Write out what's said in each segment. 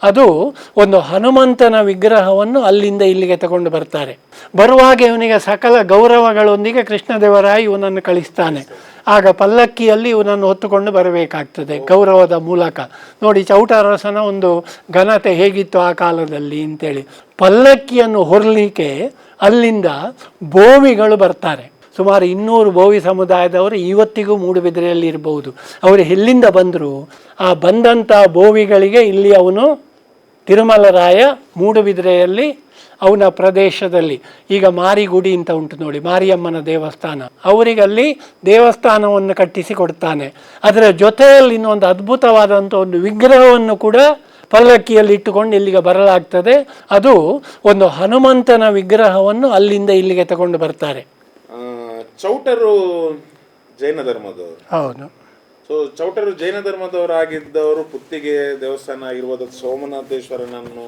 ಅದು ಒಂದು ಹನುಮಂತನ ವಿಗ್ರಹವನ್ನು ಅಲ್ಲಿಂದ ಇಲ್ಲಿಗೆ ತಗೊಂಡು ಬರ್ತಾರೆ. ಬರುವಾಗ ಇವನಿಗೆ ಸಕಲ ಗೌರವಗಳೊಂದಿಗೆ ಕೃಷ್ಣದೇವರಾಯ ಇವನನ್ನು ಕಳಿಸ್ತಾನೆ. ಆಗ ಪಲ್ಲಕ್ಕಿಯಲ್ಲಿ ಇವನನ್ನು ಹೊತ್ತುಕೊಂಡು ಬರಬೇಕಾಗ್ತದೆ ಗೌರವದ ಮೂಲಕ. ನೋಡಿ ಚೌಟ ಅರಸನ ಒಂದು ಘನತೆ ಹೇಗಿತ್ತು ಆ ಕಾಲದಲ್ಲಿ ಅಂತೇಳಿ. ಪಲ್ಲಕ್ಕಿಯನ್ನು ಹೊರಲಿಕ್ಕೆ ಅಲ್ಲಿಂದ ಬೋವಿಗಳು ಬರ್ತಾರೆ. ಸುಮಾರು 200 ಬೋವಿ ಸಮುದಾಯದವರು ಇವತ್ತಿಗೂ ಮೂಡುಬಿದಿರೆಯಲ್ಲಿ ಇರಬಹುದು. ಅವರು ಎಲ್ಲಿಂದ ಬಂದರು, ಆ ಬಂದಂಥ ಬೋವಿಗಳಿಗೆ ಇಲ್ಲಿ ಅವನು ತಿರುಮಲರಾಯ ಮೂಡುಬಿದಿರೆಯಲ್ಲಿ ಅವನ ಪ್ರದೇಶದಲ್ಲಿ, ಈಗ ಮಾರಿಗುಡಿ ಅಂತ ಉಂಟು ನೋಡಿ, ಮಾರಿಯಮ್ಮನ ದೇವಸ್ಥಾನ, ಅವರಿಗಲ್ಲಿ ದೇವಸ್ಥಾನವನ್ನು ಕಟ್ಟಿಸಿ ಕೊಡ್ತಾನೆ. ಅದರ ಜೊತೆಯಲ್ಲಿ ಇನ್ನೊಂದು ಅದ್ಭುತವಾದಂಥ ಒಂದು ವಿಗ್ರಹವನ್ನು ಕೂಡ ಪಲ್ಲಕ್ಕಿಯಲ್ಲಿ ಇಟ್ಟುಕೊಂಡು ಇಲ್ಲಿಗೆ ಬರಲಾಗ್ತದೆ. ಅದು ಒಂದು ಹನುಮಂತನ ವಿಗ್ರಹವನ್ನು ಅಲ್ಲಿಂದ ಇಲ್ಲಿಗೆ ತಗೊಂಡು ಬರ್ತಾರೆ. ಚೌಟರು ಜೈನ ಧರ್ಮದವರು. ಹೌದು. ಸೊ ಚೌಟರು ಜೈನ ಧರ್ಮದವರಾಗಿದ್ದವರು ಪುತ್ತಿಗೆ ದೇವಸ್ಥಾನ ಆಗಿರ್ಬೋದು, ಸೋಮನಾಥೇಶ್ವರನನ್ನು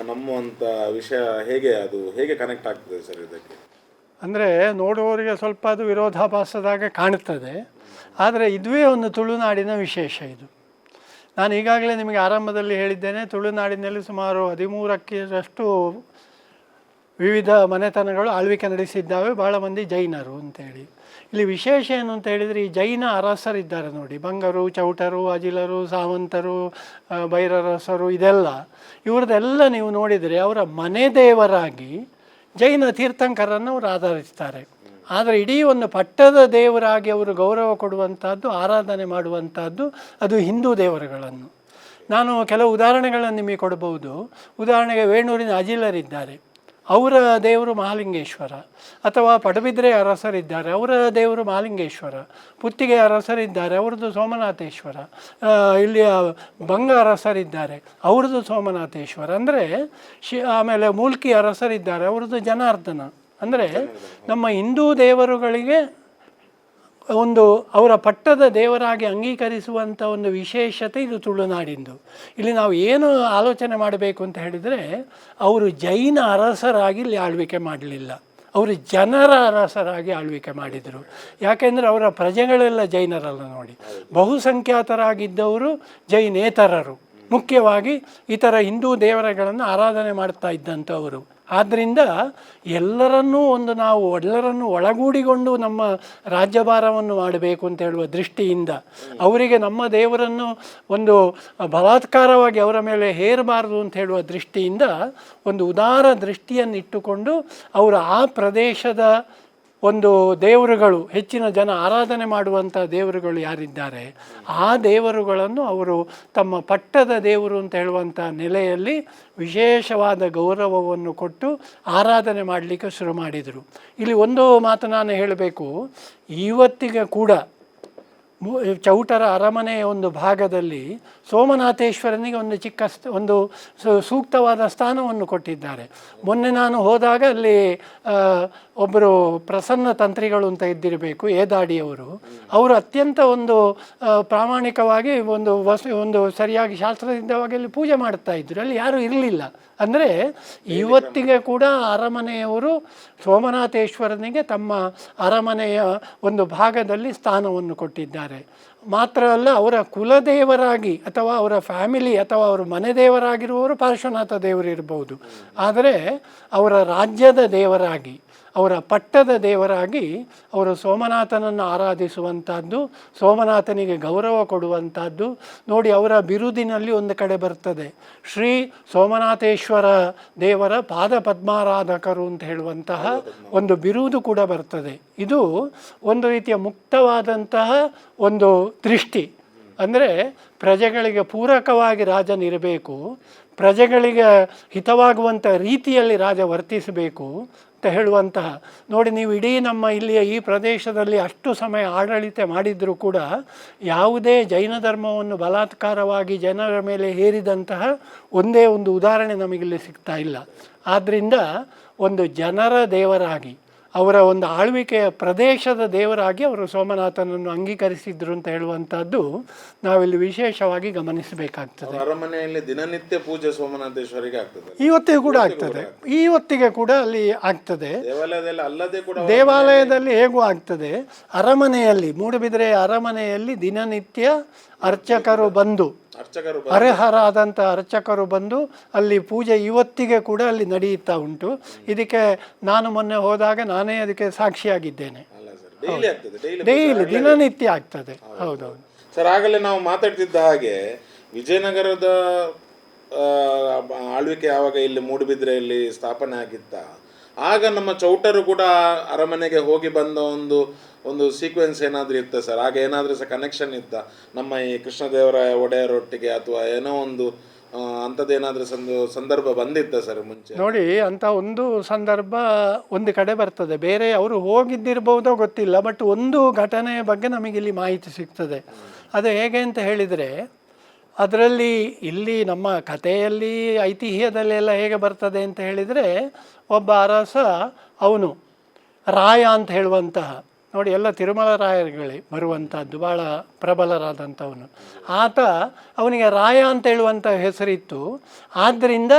ನಂಬುವಂಥ ವಿಷಯ ಹೇಗೆ ಕನೆಕ್ಟ್ ಆಗ್ತದೆ ಸರ್ ಇದಕ್ಕೆ? ಅಂದರೆ ನೋಡುವವರಿಗೆ ಸ್ವಲ್ಪ ಅದು ವಿರೋಧಾಭಾಸದಾಗ ಕಾಣುತ್ತದೆ. ಆದರೆ ಇದುವೇ ಒಂದು ತುಳುನಾಡಿನ ವಿಶೇಷ. ಇದು ನಾನು ಈಗಾಗಲೇ ನಿಮಗೆ ಆರಂಭದಲ್ಲಿ ಹೇಳಿದ್ದೇನೆ, ತುಳುನಾಡಿನಲ್ಲಿ ಸುಮಾರು 13ಕ್ಕಷ್ಟು ವಿವಿಧ ಮನೆತನಗಳು ಆಳ್ವಿಕೆ ನಡೆಸಿದ್ದಾವೆ. ಭಾಳ ಮಂದಿ ಜೈನರು ಅಂತೇಳಿ. ಇಲ್ಲಿ ವಿಶೇಷ ಏನು ಅಂತ ಹೇಳಿದರೆ, ಈ ಜೈನ ಅರಸರಿದ್ದಾರೆ ನೋಡಿ, ಬಂಗರು, ಚೌಟರು, ಅಜಿಲರು, ಸಾವಂತರು, ಭೈರರಸರು, ಇದೆಲ್ಲ ಇವ್ರದ್ದೆಲ್ಲ ನೀವು ನೋಡಿದರೆ ಅವರ ಮನೆ ದೇವರಾಗಿ ಜೈನ ತೀರ್ಥಂಕರನ್ನು ಅವರು ಆಧರಿಸ್ತಾರೆ. ಆದರೆ ಇಡೀ ಒಂದು ಪಟ್ಟದ ದೇವರಾಗಿ ಅವರು ಗೌರವ ಕೊಡುವಂಥದ್ದು, ಆರಾಧನೆ ಮಾಡುವಂಥದ್ದು ಅದು ಹಿಂದೂ ದೇವರುಗಳನ್ನು. ನಾನು ಕೆಲವು ಉದಾಹರಣೆಗಳನ್ನು ನಿಮಗೆ ಕೊಡಬಹುದು. ಉದಾಹರಣೆಗೆ ವೇಣೂರಿನ ಅಜಿಲರಿದ್ದಾರೆ, ಅವರ ದೇವರು ಮಹಾಲಿಂಗೇಶ್ವರ. ಅಥವಾ ಪಡುಬಿದ್ರೆ ಅರಸರಿದ್ದಾರೆ, ಅವರ ದೇವರು ಮಹಾಲಿಂಗೇಶ್ವರ. ಪುತ್ತಿಗೆ ಅರಸರಿದ್ದಾರೆ, ಅವ್ರದ್ದು ಸೋಮನಾಥೇಶ್ವರ. ಇಲ್ಲಿಯ ಬಂಗ ಅರಸರಿದ್ದಾರೆ, ಅವ್ರದ್ದು ಸೋಮನಾಥೇಶ್ವರ. ಅಂದರೆ ಆಮೇಲೆ ಮೂಲ್ಕಿ ಅರಸರಿದ್ದಾರೆ, ಅವ್ರದ್ದು ಜನಾರ್ದನ. ಅಂದರೆ ನಮ್ಮ ಹಿಂದೂ ದೇವರುಗಳಿಗೆ ಒಂದು ಅವರ ಪಟ್ಟದ ದೇವರಾಗಿ ಅಂಗೀಕರಿಸುವಂಥ ಒಂದು ವಿಶೇಷತೆ ಇದು ತುಳುನಾಡಿಂದು. ಇಲ್ಲಿ ನಾವು ಏನು ಆಲೋಚನೆ ಮಾಡಬೇಕು ಅಂತ ಹೇಳಿದರೆ, ಅವರು ಜೈನ ಅರಸರಾಗಿ ಇಲ್ಲಿ ಆಳ್ವಿಕೆ ಮಾಡಲಿಲ್ಲ, ಅವರು ಜನರ ಅರಸರಾಗಿ ಆಳ್ವಿಕೆ ಮಾಡಿದರು. ಯಾಕೆಂದರೆ ಅವರ ಪ್ರಜೆಗಳೆಲ್ಲ ಜೈನರಲ್ಲ ನೋಡಿ, ಬಹುಸಂಖ್ಯಾತರಾಗಿದ್ದವರು ಜೈನೇತರರು, ಮುಖ್ಯವಾಗಿ ಇತರ ಹಿಂದೂ ದೇವರುಗಳನ್ನು ಆರಾಧನೆ ಮಾಡ್ತಾ ಇದ್ದಂಥವರು. ಆದ್ದರಿಂದ ಎಲ್ಲರನ್ನೂ ಎಲ್ಲರನ್ನೂ ಒಳಗೂಡಿಕೊಂಡು ನಮ್ಮ ರಾಜ್ಯಭಾರವನ್ನು ಮಾಡಬೇಕು ಅಂತ ಹೇಳುವ ದೃಷ್ಟಿಯಿಂದ, ಅವರಿಗೆ ನಮ್ಮ ದೇವರನ್ನು ಒಂದು ಬಲಾತ್ಕಾರವಾಗಿ ಅವರ ಮೇಲೆ ಹೇರಬಾರದು ಅಂತ ಹೇಳುವ ದೃಷ್ಟಿಯಿಂದ ಒಂದು ಉದಾರ ದೃಷ್ಟಿಯನ್ನು ಇಟ್ಟುಕೊಂಡು ಅವರು ಆ ಪ್ರದೇಶದ ಒಂದು ದೇವರುಗಳು, ಹೆಚ್ಚಿನ ಜನ ಆರಾಧನೆ ಮಾಡುವಂಥ ದೇವರುಗಳು ಯಾರಿದ್ದಾರೆ, ಆ ದೇವರುಗಳನ್ನು ಅವರು ತಮ್ಮ ಪಟ್ಟದ ದೇವರು ಅಂತ ಹೇಳುವಂಥ ನೆಲೆಯಲ್ಲಿ ವಿಶೇಷವಾದ ಗೌರವವನ್ನು ಕೊಟ್ಟು ಆರಾಧನೆ ಮಾಡಲಿಕ್ಕೆ ಶುರು ಮಾಡಿದರು. ಇಲ್ಲಿ ಒಂದು ಮಾತು ನಾನು ಹೇಳಬೇಕು, ಇವತ್ತಿಗೆ ಕೂಡ ಚೌಟರ ಅರಮನೆಯ ಒಂದು ಭಾಗದಲ್ಲಿ ಸೋಮನಾಥೇಶ್ವರನಿಗೆ ಒಂದು ಚಿಕ್ಕ ಒಂದು ಸೂಕ್ತವಾದ ಸ್ಥಾನವನ್ನು ಕೊಟ್ಟಿದ್ದಾರೆ. ಮೊನ್ನೆ ನಾನು ಹೋದಾಗ ಅಲ್ಲಿ ಒಬ್ಬರು ಪ್ರಸನ್ನ ತಂತ್ರಿಗಳು ಅಂತ ಇದ್ದಿರಬೇಕು, ಏದಾಡಿಯವರು. ಅವರು ಅತ್ಯಂತ ಒಂದು ಪ್ರಾಮಾಣಿಕವಾಗಿ ಒಂದು ಸರಿಯಾಗಿ ಶಾಸ್ತ್ರಸಿದ್ಧವಾಗಿ ಅಲ್ಲಿ ಪೂಜೆ ಮಾಡ್ತಾ ಇದ್ದರು. ಅಲ್ಲಿ ಯಾರೂ ಇರಲಿಲ್ಲ. ಅಂದರೆ ಇವತ್ತಿಗೆ ಕೂಡ ಅರಮನೆಯವರು ಸೋಮನಾಥೇಶ್ವರನಿಗೆ ತಮ್ಮ ಅರಮನೆಯ ಒಂದು ಭಾಗದಲ್ಲಿ ಸ್ಥಾನವನ್ನು ಕೊಟ್ಟಿದ್ದಾರೆ. ಮಾತ್ರ ಅಲ್ಲ, ಅವರ ಕುಲದೇವರಾಗಿ ಅಥವಾ ಅವರ ಫ್ಯಾಮಿಲಿ ಅಥವಾ ಅವರ ಮನೆ ದೇವರಾಗಿರುವವರು ಪಾರ್ಶ್ವನಾಥ ದೇವರು ಇರಬಹುದು. ಆದರೆ ಅವರ ರಾಜ್ಯದ ದೇವರಾಗಿ, ಅವರ ಪಟ್ಟದ ದೇವರಾಗಿ ಅವರು ಸೋಮನಾಥನನ್ನು ಆರಾಧಿಸುವಂಥದ್ದು, ಸೋಮನಾಥನಿಗೆ ಗೌರವ ಕೊಡುವಂಥದ್ದು. ನೋಡಿ, ಅವರ ಬಿರುದಿನಲ್ಲಿ ಒಂದು ಕಡೆ ಬರ್ತದೆ, ಶ್ರೀ ಸೋಮನಾಥೇಶ್ವರ ದೇವರ ಪಾದ ಪದ್ಮಾರಾಧಕರು ಅಂತ ಹೇಳುವಂತಹ ಒಂದು ಬಿರುದು ಕೂಡ ಬರ್ತದೆ. ಇದು ಒಂದು ರೀತಿಯ ಮುಕ್ತವಾದಂತಹ ಒಂದು ದೃಷ್ಟಿ. ಅಂದರೆ ಪ್ರಜೆಗಳಿಗೆ ಪೂರಕವಾಗಿ ರಾಜನಿರಬೇಕು, ಪ್ರಜೆಗಳಿಗೆ ಹಿತವಾಗುವಂಥ ರೀತಿಯಲ್ಲಿ ರಾಜ ವರ್ತಿಸಬೇಕು ಅಂತ ಹೇಳುವಂತಹ. ನೋಡಿ, ನೀವು ಇಡೀ ನಮ್ಮ ಇಲ್ಲಿಯ ಈ ಪ್ರದೇಶದಲ್ಲಿ ಅಷ್ಟು ಸಮಯ ಆಡಳಿತ ಮಾಡಿದರೂ ಕೂಡ ಯಾವುದೇ ಜೈನ ಧರ್ಮವನ್ನು ಬಲಾತ್ಕಾರವಾಗಿ ಜನರ ಮೇಲೆ ಹೇರಿದಂತಹ ಒಂದೇ ಒಂದು ಉದಾಹರಣೆ ನಮಗಿಲ್ಲಿ ಸಿಗ್ತಾ ಇಲ್ಲ. ಆದ್ದರಿಂದ ಒಂದು ಜನರ ದೇವರಾಗಿ, ಅವರ ಒಂದು ಆಳ್ವಿಕೆಯ ಪ್ರದೇಶದ ದೇವರಾಗಿ ಅವರು ಸೋಮನಾಥನನ್ನು ಅಂಗೀಕರಿಸಿದ್ರು ಅಂತ ಹೇಳುವಂಥದ್ದು ನಾವಿಲ್ಲಿ ವಿಶೇಷವಾಗಿ ಗಮನಿಸಬೇಕಾಗ್ತದೆ. ಅರಮನೆಯಲ್ಲಿ ದಿನನಿತ್ಯ ಪೂಜೆ ಸೋಮನಾಥೇಶ್ವರಿಗೆ ಆಗ್ತದೆ, ಇವತ್ತಿಗೂ ಕೂಡ ಆಗ್ತದೆ, ಇವತ್ತಿಗೆ ಕೂಡ ಅಲ್ಲಿ ಆಗ್ತದೆ. ದೇವಾಲಯದಲ್ಲಿ ಹೇಗೂ ಆಗ್ತದೆ. ಅರಮನೆಯಲ್ಲಿ, ಮೂಡುಬಿದಿರೆಯ ಅರಮನೆಯಲ್ಲಿ ದಿನನಿತ್ಯ ಅರ್ಚಕರು ಬಂದು ಅರ್ಚಕರು ಅರ್ಹರಾದಂಥ ಅರ್ಚಕರು ಬಂದು ಅಲ್ಲಿ ಪೂಜೆ ಇವತ್ತಿಗೆ ಕೂಡ ಅಲ್ಲಿ ನಡೆಯುತ್ತಾ ಉಂಟು. ಇದಕ್ಕೆ ನಾನು ಮೊನ್ನೆ ಹೋದಾಗ ನಾನೇ ಅದಕ್ಕೆ ಸಾಕ್ಷಿಯಾಗಿದ್ದೇನೆ. ಡೈಲಿ ಆಗ್ತದೆ, ಡೈಲಿ ದಿನನಿತ್ಯ ಆಗ್ತದೆ. ಹೌದೌದು ಸರ್. ಆಗಲೇ ನಾವು ಮಾತಾಡ್ತಿದ್ದ ಹಾಗೆ ವಿಜಯನಗರದ ಆಳ್ವಿಕೆ ಯಾವಾಗ ಇಲ್ಲಿ ಮೂಡುಬಿದ್ರೆಯಲ್ಲಿ ಸ್ಥಾಪನೆ ಆಗಿತ್ತ, ಆಗ ನಮ್ಮ ಚೌಟರು ಕೂಡ ಅರಮನೆಗೆ ಹೋಗಿ ಬಂದ ಒಂದು ಸೀಕ್ವೆನ್ಸ್ ಏನಾದರೂ ಇತ್ತ ಸರ್? ಆಗ ಏನಾದರೂ ಸಹ ಕನೆಕ್ಷನ್ ಇತ್ತ ನಮ್ಮ ಈ ಕೃಷ್ಣದೇವರಾಯ ಒಡೆಯರೊಟ್ಟಿಗೆ, ಅಥವಾ ಏನೋ ಒಂದು ಅಂಥದ್ದೇನಾದರೂ ಸಂದರ್ಭ ಬಂದಿತ್ತ ಸರ್ ಮುಂಚೆ? ನೋಡಿ, ಅಂಥ ಒಂದು ಸಂದರ್ಭ ಒಂದು ಕಡೆ ಬರ್ತದೆ, ಬೇರೆ ಅವರು ಹೋಗಿದ್ದಿರ್ಬೋದೋ ಗೊತ್ತಿಲ್ಲ. ಬಟ್ ಒಂದು ಘಟನೆಯ ಬಗ್ಗೆ ನಮಗಿಲ್ಲಿ ಮಾಹಿತಿ ಸಿಗ್ತದೆ. ಅದು ಹೇಗೆ ಅಂತ ಹೇಳಿದರೆ, ಅದರಲ್ಲಿ ಇಲ್ಲಿ ನಮ್ಮ ಕಥೆಯಲ್ಲಿ ಐತಿಹ್ಯದಲ್ಲಿ ಎಲ್ಲ ಹೇಗೆ ಬರ್ತದೆ ಅಂತ ಹೇಳಿದರೆ, ಒಬ್ಬ ಅರಸ, ಅವನು ರಾಯ ಅಂತ ಹೇಳುವಂತಹ, ನೋಡಿ ಎಲ್ಲ ತಿರುಮಲ ರಾಯರುಗಳೇ ಬರುವಂಥದ್ದು, ಭಾಳ ಪ್ರಬಲರಾದಂಥವನು. ಅವನಿಗೆ ರಾಯ ಅಂತ ಹೇಳುವಂಥ ಹೆಸರಿತ್ತು. ಆದ್ದರಿಂದ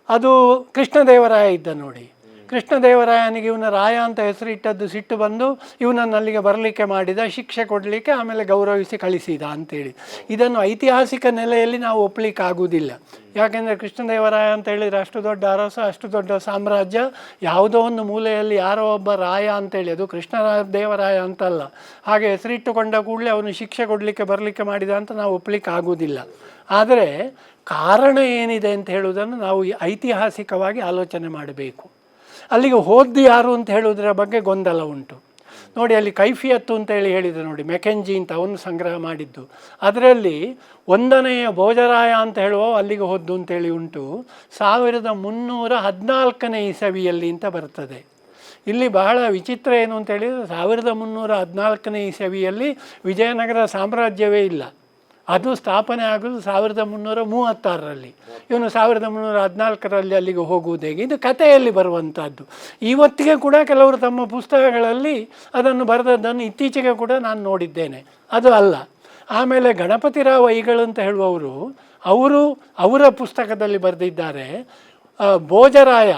ಅದು ಕೃಷ್ಣದೇವರಾಯ ಇದ್ದ ನೋಡಿ. ಕೃಷ್ಣದೇವರಾಯನಿಗೆ ಇವನ ರಾಯ ಅಂತ ಹೆಸರಿಟ್ಟದ್ದು ಸಿಟ್ಟು ಬಂದು ಇವನನ್ನು ಅಲ್ಲಿಗೆ ಬರಲಿಕ್ಕೆ ಮಾಡಿದ, ಶಿಕ್ಷೆ ಕೊಡಲಿಕ್ಕೆ, ಆಮೇಲೆ ಗೌರವಿಸಿ ಕಳಿಸಿದ ಅಂತೇಳಿ. ಇದನ್ನು ಐತಿಹಾಸಿಕ ನೆಲೆಯಲ್ಲಿ ನಾವು ಒಪ್ಪಲಿಕ್ಕಾಗುವುದಿಲ್ಲ. ಯಾಕೆಂದರೆ ಕೃಷ್ಣದೇವರಾಯ ಅಂತ ಹೇಳಿದರೆ ಅಷ್ಟು ದೊಡ್ಡ ಅರಸ, ಅಷ್ಟು ದೊಡ್ಡ ಸಾಮ್ರಾಜ್ಯ, ಯಾವುದೋ ಒಂದು ಮೂಲೆಯಲ್ಲಿ ಯಾರೋ ಒಬ್ಬ ರಾಯ ಅಂತೇಳಿ, ಅದು ಕೃಷ್ಣದೇವರಾಯ ಅಂತಲ್ಲ, ಹಾಗೆ ಹೆಸರಿಟ್ಟುಕೊಂಡ ಕೂಡಲೇ ಅವನು ಶಿಕ್ಷೆ ಕೊಡಲಿಕ್ಕೆ ಬರಲಿಕ್ಕೆ ಮಾಡಿದ ಅಂತ ನಾವು ಒಪ್ಪಲಿಕ್ಕಾಗುವುದಿಲ್ಲ. ಆದರೆ ಕಾರಣ ಏನಿದೆ ಅಂತ ಹೇಳುವುದನ್ನು ನಾವು ಐತಿಹಾಸಿಕವಾಗಿ ಆಲೋಚನೆ ಮಾಡಬೇಕು. ಅಲ್ಲಿಗೆ ಹೋದ್ದು ಯಾರು ಅಂತ ಹೇಳುವುದರ ಬಗ್ಗೆ ಗೊಂದಲ ಉಂಟು. ನೋಡಿ, ಅಲ್ಲಿ ಕೈಫಿಯತ್ತು ಅಂತೇಳಿ ಹೇಳಿದೆ ನೋಡಿ, ಮೆಕೆಂಜಿ ಅಂತ ಅವನು ಸಂಗ್ರಹ ಮಾಡಿದ್ದು. ಅದರಲ್ಲಿ 1ನೆಯ ಭೋಜರಾಯ ಅಂತ ಹೇಳುವ ಅಲ್ಲಿಗೆ ಹೋದ್ದು ಅಂತೇಳಿ ಉಂಟು. 1314ನೇ ಇಸವಿಯಲ್ಲಿ ಅಂತ ಬರ್ತದೆ. ಇಲ್ಲಿ ಬಹಳ ವಿಚಿತ್ರ ಏನು ಅಂತ ಹೇಳಿದರೆ, 1314ನೇ ಇಸವಿಯಲ್ಲಿ ವಿಜಯನಗರ ಸಾಮ್ರಾಜ್ಯವೇ ಇಲ್ಲ. ಅದು ಸ್ಥಾಪನೆ ಆಗೋದು 1336ರಲ್ಲಿ. ಇವನು 1314ರಲ್ಲಿ ಅಲ್ಲಿಗೆ ಹೋಗುವುದು ಹೇಗೆ? ಇದು ಕಥೆಯಲ್ಲಿ ಬರುವಂಥದ್ದು. ಇವತ್ತಿಗೆ ಕೂಡ ಕೆಲವರು ತಮ್ಮ ಪುಸ್ತಕಗಳಲ್ಲಿ ಅದನ್ನು ಬರೆದದ್ದನ್ನು ಇತ್ತೀಚೆಗೆ ಕೂಡ ನಾನು ನೋಡಿದ್ದೇನೆ. ಅದು ಅಲ್ಲ. ಆಮೇಲೆ ಗಣಪತಿರಾವ್ ಐಗಳು ಅಂತ ಹೇಳುವವರು, ಅವರ ಪುಸ್ತಕದಲ್ಲಿ ಬರೆದಿದ್ದಾರೆ, ಭೋಜರಾಯ,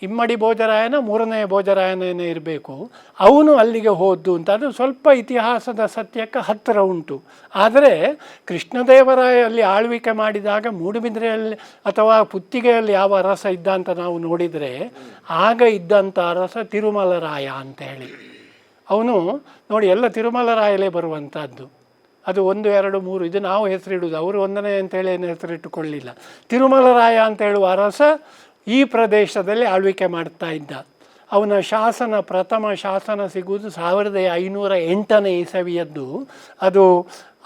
ಇಮ್ಮಡಿ ಭೋಜರಾಯನ 3ನೇ ಭೋಜರಾಯನೇ ಇರಬೇಕು, ಅವನು ಅಲ್ಲಿಗೆ ಹೋದ್ದು ಅಂತ. ಅದು ಸ್ವಲ್ಪ ಇತಿಹಾಸದ ಸತ್ಯಕ್ಕೆ ಹತ್ತಿರ ಉಂಟು. ಆದರೆ ಕೃಷ್ಣದೇವರಾಯ ಅಲ್ಲಿ ಆಳ್ವಿಕೆ ಮಾಡಿದಾಗ ಮೂಡುಬಿದ್ರೆಯಲ್ಲಿ ಅಥವಾ ಪುತ್ತಿಗೆಯಲ್ಲಿ ಯಾವ ಅರಸ ಇದ್ದ ಅಂತ ನಾವು ನೋಡಿದರೆ, ಆಗ ಇದ್ದಂಥ ಅರಸ ತಿರುಮಲರಾಯ ಅಂತ ಹೇಳಿ. ಅವನು ನೋಡಿ, ಎಲ್ಲ ತಿರುಮಲರಾಯಲೇ ಬರುವಂಥದ್ದು. ಅದು 1, 2, 3 ಇದು ನಾವು ಹೆಸರಿಡುವುದು, ಅವರು 1ನೇ ಅಂತೇಳಿ ಏನು ಹೆಸರಿಟ್ಟುಕೊಳ್ಳಿಲ್ಲ. ತಿರುಮಲರಾಯ ಅಂತ ಹೇಳುವ ಅರಸ ಈ ಪ್ರದೇಶದಲ್ಲಿ ಆಳ್ವಿಕೆ ಮಾಡ್ತಾ ಇದ್ದ. ಅವನ ಪ್ರಥಮ ಶಾಸನ ಸಿಗುವುದು 1508ನೇ ಇಸವಿಯದ್ದು. ಅದು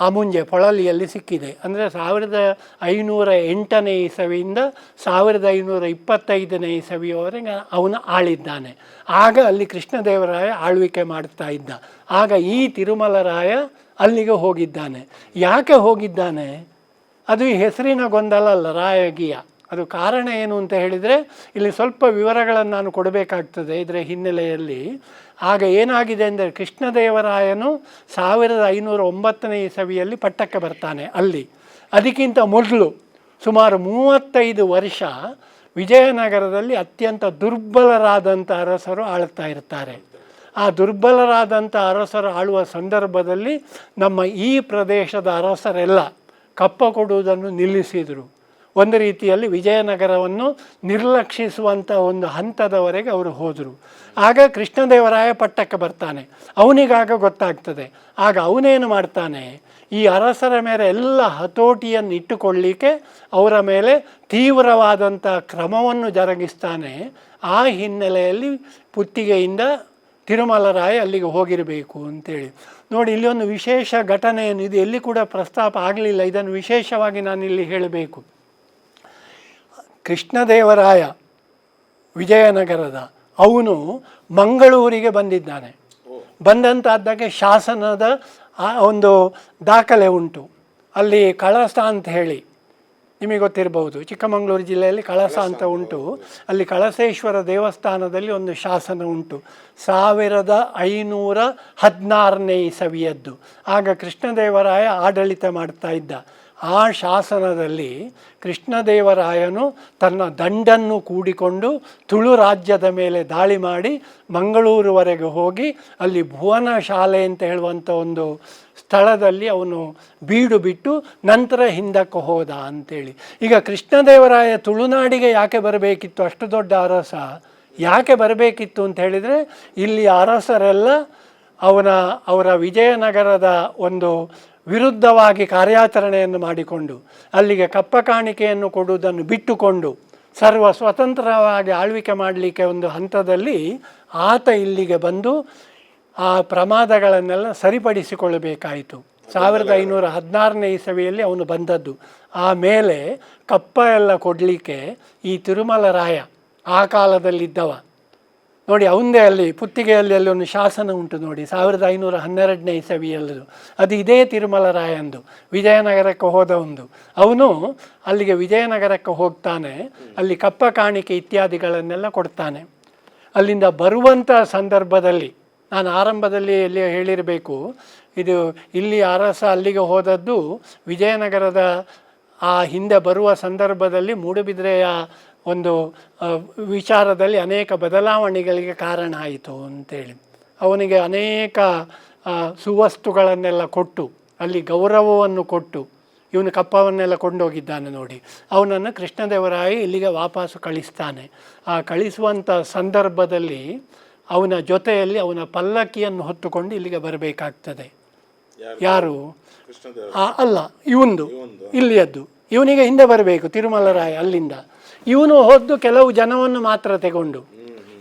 ಅಮುಂಜೆ ಪೊಳಲಿಯಲ್ಲಿ ಸಿಕ್ಕಿದೆ. ಅಂದರೆ 1508ನೇ ಇಸವಿಯಿಂದ 1525ನೇ ಇಸವಿಯವರೆಗೆ ಅವನು ಆಳಿದ್ದಾನೆ. ಆಗ ಅಲ್ಲಿ ಕೃಷ್ಣದೇವರಾಯ ಆಳ್ವಿಕೆ ಮಾಡ್ತಾ ಇದ್ದ. ಆಗ ಈ ತಿರುಮಲರಾಯ ಅಲ್ಲಿಗೆ ಹೋಗಿದ್ದಾನೆ. ಯಾಕೆ ಹೋಗಿದ್ದಾನೆ? ಅದು ಈ ಹೆಸರಿನ ಗೊಂದಲ ಅಲ್ಲ, ರಾಯಗಿಯ. ಅದು ಕಾರಣ ಏನು ಅಂತ ಹೇಳಿದರೆ, ಇಲ್ಲಿ ಸ್ವಲ್ಪ ವಿವರಗಳನ್ನು ನಾನು ಕೊಡಬೇಕಾಗ್ತದೆ ಇದರ ಹಿನ್ನೆಲೆಯಲ್ಲಿ. ಆಗ ಏನಾಗಿದೆ ಅಂದರೆ, ಕೃಷ್ಣದೇವರಾಯನು 1509ನೇ ಇಸವಿಯಲ್ಲಿ ಪಟ್ಟಕ್ಕೆ ಬರ್ತಾನೆ ಅಲ್ಲಿ. ಅದಕ್ಕಿಂತ ಮೊದಲು ಸುಮಾರು 35 ವರ್ಷ ವಿಜಯನಗರದಲ್ಲಿ ಅತ್ಯಂತ ದುರ್ಬಲರಾದಂಥ ಅರಸರು ಆಳ್ತಾ ಇರ್ತಾರೆ. ಆ ದುರ್ಬಲರಾದಂಥ ಅರಸರು ಆಳುವ ಸಂದರ್ಭದಲ್ಲಿ ನಮ್ಮ ಈ ಪ್ರದೇಶದ ಅರಸರೆಲ್ಲ ಕಪ್ಪ ಕೊಡುವುದನ್ನು ನಿಲ್ಲಿಸಿದರು. ಒಂದು ರೀತಿಯಲ್ಲಿ ವಿಜಯನಗರವನ್ನು ನಿರ್ಲಕ್ಷಿಸುವಂಥ ಒಂದು ಹಂತದವರೆಗೆ ಅವರು ಹೋದರು. ಆಗ ಕೃಷ್ಣದೇವರಾಯ ಪಟ್ಟಕ್ಕೆ ಬರ್ತಾನೆ. ಅವನಿಗಾಗ ಗೊತ್ತಾಗ್ತದೆ. ಆಗ ಅವನೇನು ಮಾಡ್ತಾನೆ, ಈ ಅರಸರ ಮೇಲೆ ಎಲ್ಲ ಹತೋಟಿಯನ್ನು ಇಟ್ಟುಕೊಳ್ಳಿಕ್ಕೆ ಅವರ ಮೇಲೆ ತೀವ್ರವಾದಂಥ ಕ್ರಮವನ್ನು ಜರುಗಿಸ್ತಾನೆ. ಆ ಹಿನ್ನೆಲೆಯಲ್ಲಿ ಪುತ್ತಿಗೆಯಿಂದ ತಿರುಮಲರಾಯ ಅಲ್ಲಿಗೆ ಹೋಗಿರಬೇಕು ಅಂತೇಳಿ. ನೋಡಿ, ಇಲ್ಲಿ ಒಂದು ವಿಶೇಷ ಘಟನೆ ಏನಿದೆ, ಎಲ್ಲಿ ಕೂಡ ಪ್ರಸ್ತಾಪ ಆಗಲಿಲ್ಲ. ಇದನ್ನು ವಿಶೇಷವಾಗಿ ನಾನಿಲ್ಲಿ ಹೇಳಬೇಕು. ಕೃಷ್ಣದೇವರಾಯ ವಿಜಯನಗರದ ಅವನು ಮಂಗಳೂರಿಗೆ ಬಂದಿದ್ದಾನೆ. ಬಂದಂತಾದ್ದಕ್ಕೆ ಶಾಸನದ ಒಂದು ದಾಖಲೆ ಉಂಟು. ಅಲ್ಲಿ ಕಳಸ ಅಂತ ಹೇಳಿ ನಿಮಗೆ ಗೊತ್ತಿರಬಹುದು, ಚಿಕ್ಕಮಗಳೂರು ಜಿಲ್ಲೆಯಲ್ಲಿ ಕಳಸ ಅಂತ ಉಂಟು. ಅಲ್ಲಿ ಕಳಸೇಶ್ವರ ದೇವಸ್ಥಾನದಲ್ಲಿ ಒಂದು ಶಾಸನ ಉಂಟು, 1516ನೇ ಇಸವಿಯದ್ದು. ಆಗ ಕೃಷ್ಣದೇವರಾಯ ಆಡಳಿತ ಮಾಡ್ತಾ ಇದ್ದ. ಆ ಶಾಸನದಲ್ಲಿ ಕೃಷ್ಣದೇವರಾಯನು ತನ್ನ ದಂಡನ್ನು ಕೂಡಿಕೊಂಡು ತುಳು ರಾಜ್ಯದ ಮೇಲೆ ದಾಳಿ ಮಾಡಿ ಮಂಗಳೂರುವರೆಗೆ ಹೋಗಿ ಅಲ್ಲಿ ಭುವನ ಶಾಲೆ ಅಂತ ಹೇಳುವಂಥ ಒಂದು ಸ್ಥಳದಲ್ಲಿ ಅವನು ಬೀಡು ಬಿಟ್ಟು ನಂತರ ಹಿಂದಕ್ಕೆ ಹೋದ ಅಂತೇಳಿ. ಈಗ ಕೃಷ್ಣದೇವರಾಯ ತುಳುನಾಡಿಗೆ ಯಾಕೆ ಬರಬೇಕಿತ್ತು? ಅಷ್ಟು ದೊಡ್ಡ ಅರಸ ಯಾಕೆ ಬರಬೇಕಿತ್ತು ಅಂತ ಹೇಳಿದರೆ, ಇಲ್ಲಿ ಅರಸರೆಲ್ಲ ಅವರ ವಿಜಯನಗರದ ಒಂದು ವಿರುದ್ಧವಾಗಿ ಕಾರ್ಯಾಚರಣೆಯನ್ನು ಮಾಡಿಕೊಂಡು ಅಲ್ಲಿಗೆ ಕಪ್ಪ ಕಾಣಿಕೆಯನ್ನು ಕೊಡುವುದನ್ನು ಬಿಟ್ಟುಕೊಂಡು ಸರ್ವ ಸ್ವತಂತ್ರವಾಗಿ ಆಳ್ವಿಕೆ ಮಾಡಲಿಕ್ಕೆ ಒಂದು ಹಂತದಲ್ಲಿ ಆತ ಇಲ್ಲಿಗೆ ಬಂದು ಆ ಪ್ರಮಾದಗಳನ್ನೆಲ್ಲ ಸರಿಪಡಿಸಿಕೊಳ್ಳಬೇಕಾಯಿತು. 1516ನೇ ಇಸವಿಯಲ್ಲಿ ಅವನು ಬಂದದ್ದು. ಆಮೇಲೆ ಕಪ್ಪ ಎಲ್ಲ ಕೊಡಲಿಕ್ಕೆ ಈ ತಿರುಮಲರಾಯ ಆ ಕಾಲದಲ್ಲಿದ್ದವ ನೋಡಿ, ಅವಂದೇ ಅಲ್ಲಿ ಪುತ್ತಿಗೆಯಲ್ಲಿ ಅಲ್ಲಿ ಒಂದು ಶಾಸನ ಉಂಟು ನೋಡಿ, 1512ನೇ ಇಸವಿಯಲ್ಲದು. ಅದು ಇದೇ ತಿರುಮಲರಾಯಂದು, ವಿಜಯನಗರಕ್ಕೆ ಹೋದ ಒಂದು. ಅವನು ಅಲ್ಲಿಗೆ ವಿಜಯನಗರಕ್ಕೆ ಹೋಗ್ತಾನೆ, ಅಲ್ಲಿ ಕಪ್ಪ ಕಾಣಿಕೆ ಇತ್ಯಾದಿಗಳನ್ನೆಲ್ಲ ಕೊಡ್ತಾನೆ. ಅಲ್ಲಿಂದ ಬರುವಂಥ ಸಂದರ್ಭದಲ್ಲಿ ನಾನು ಆರಂಭದಲ್ಲಿ ಎಲ್ಲಿ ಹೇಳಿರಬೇಕು, ಇದು ಇಲ್ಲಿ ಅರಸ ಅಲ್ಲಿಗೆ ಹೋದದ್ದು ವಿಜಯನಗರದ ಆ ಹಿಂದೆ ಬರುವ ಸಂದರ್ಭದಲ್ಲಿ ಮೂಡುಬಿದಿರೆಯ ಒಂದು ವಿಚಾರದಲ್ಲಿ ಅನೇಕ ಬದಲಾವಣೆಗಳಿಗೆ ಕಾರಣ ಆಯಿತು ಅಂತೇಳಿ ಅವನಿಗೆ ಅನೇಕ ಸುವಸ್ತುಗಳನ್ನೆಲ್ಲ ಕೊಟ್ಟು ಅಲ್ಲಿ ಗೌರವವನ್ನು ಕೊಟ್ಟು ಇವನು ಕಪ್ಪವನ್ನೆಲ್ಲ ಕೊಂಡೋಗಿದ್ದಾನೆ ನೋಡಿ. ಅವನನ್ನು ಕೃಷ್ಣದೇವರಾಯ ಇಲ್ಲಿಗೆ ವಾಪಸ್ಸು ಕಳಿಸ್ತಾನೆ. ಆ ಕಳಿಸುವಂಥ ಸಂದರ್ಭದಲ್ಲಿ ಅವನ ಜೊತೆಯಲ್ಲಿ ಅವನ ಪಲ್ಲಕ್ಕಿಯನ್ನು ಹೊತ್ತುಕೊಂಡು ಇಲ್ಲಿಗೆ ಬರಬೇಕಾಗ್ತದೆ. ಯಾರು? ಅಲ್ಲ, ಇವಂದು ಇಲ್ಲಿಯದ್ದು. ಇವನಿಗೆ ಹಿಂದೆ ಬರಬೇಕು ತಿರುಮಲರಾಯ ಅಲ್ಲಿಂದ. ಇವನು ಹೋದ್ದು ಕೆಲವು ಜನವನ್ನು ಮಾತ್ರ ತಗೊಂಡು,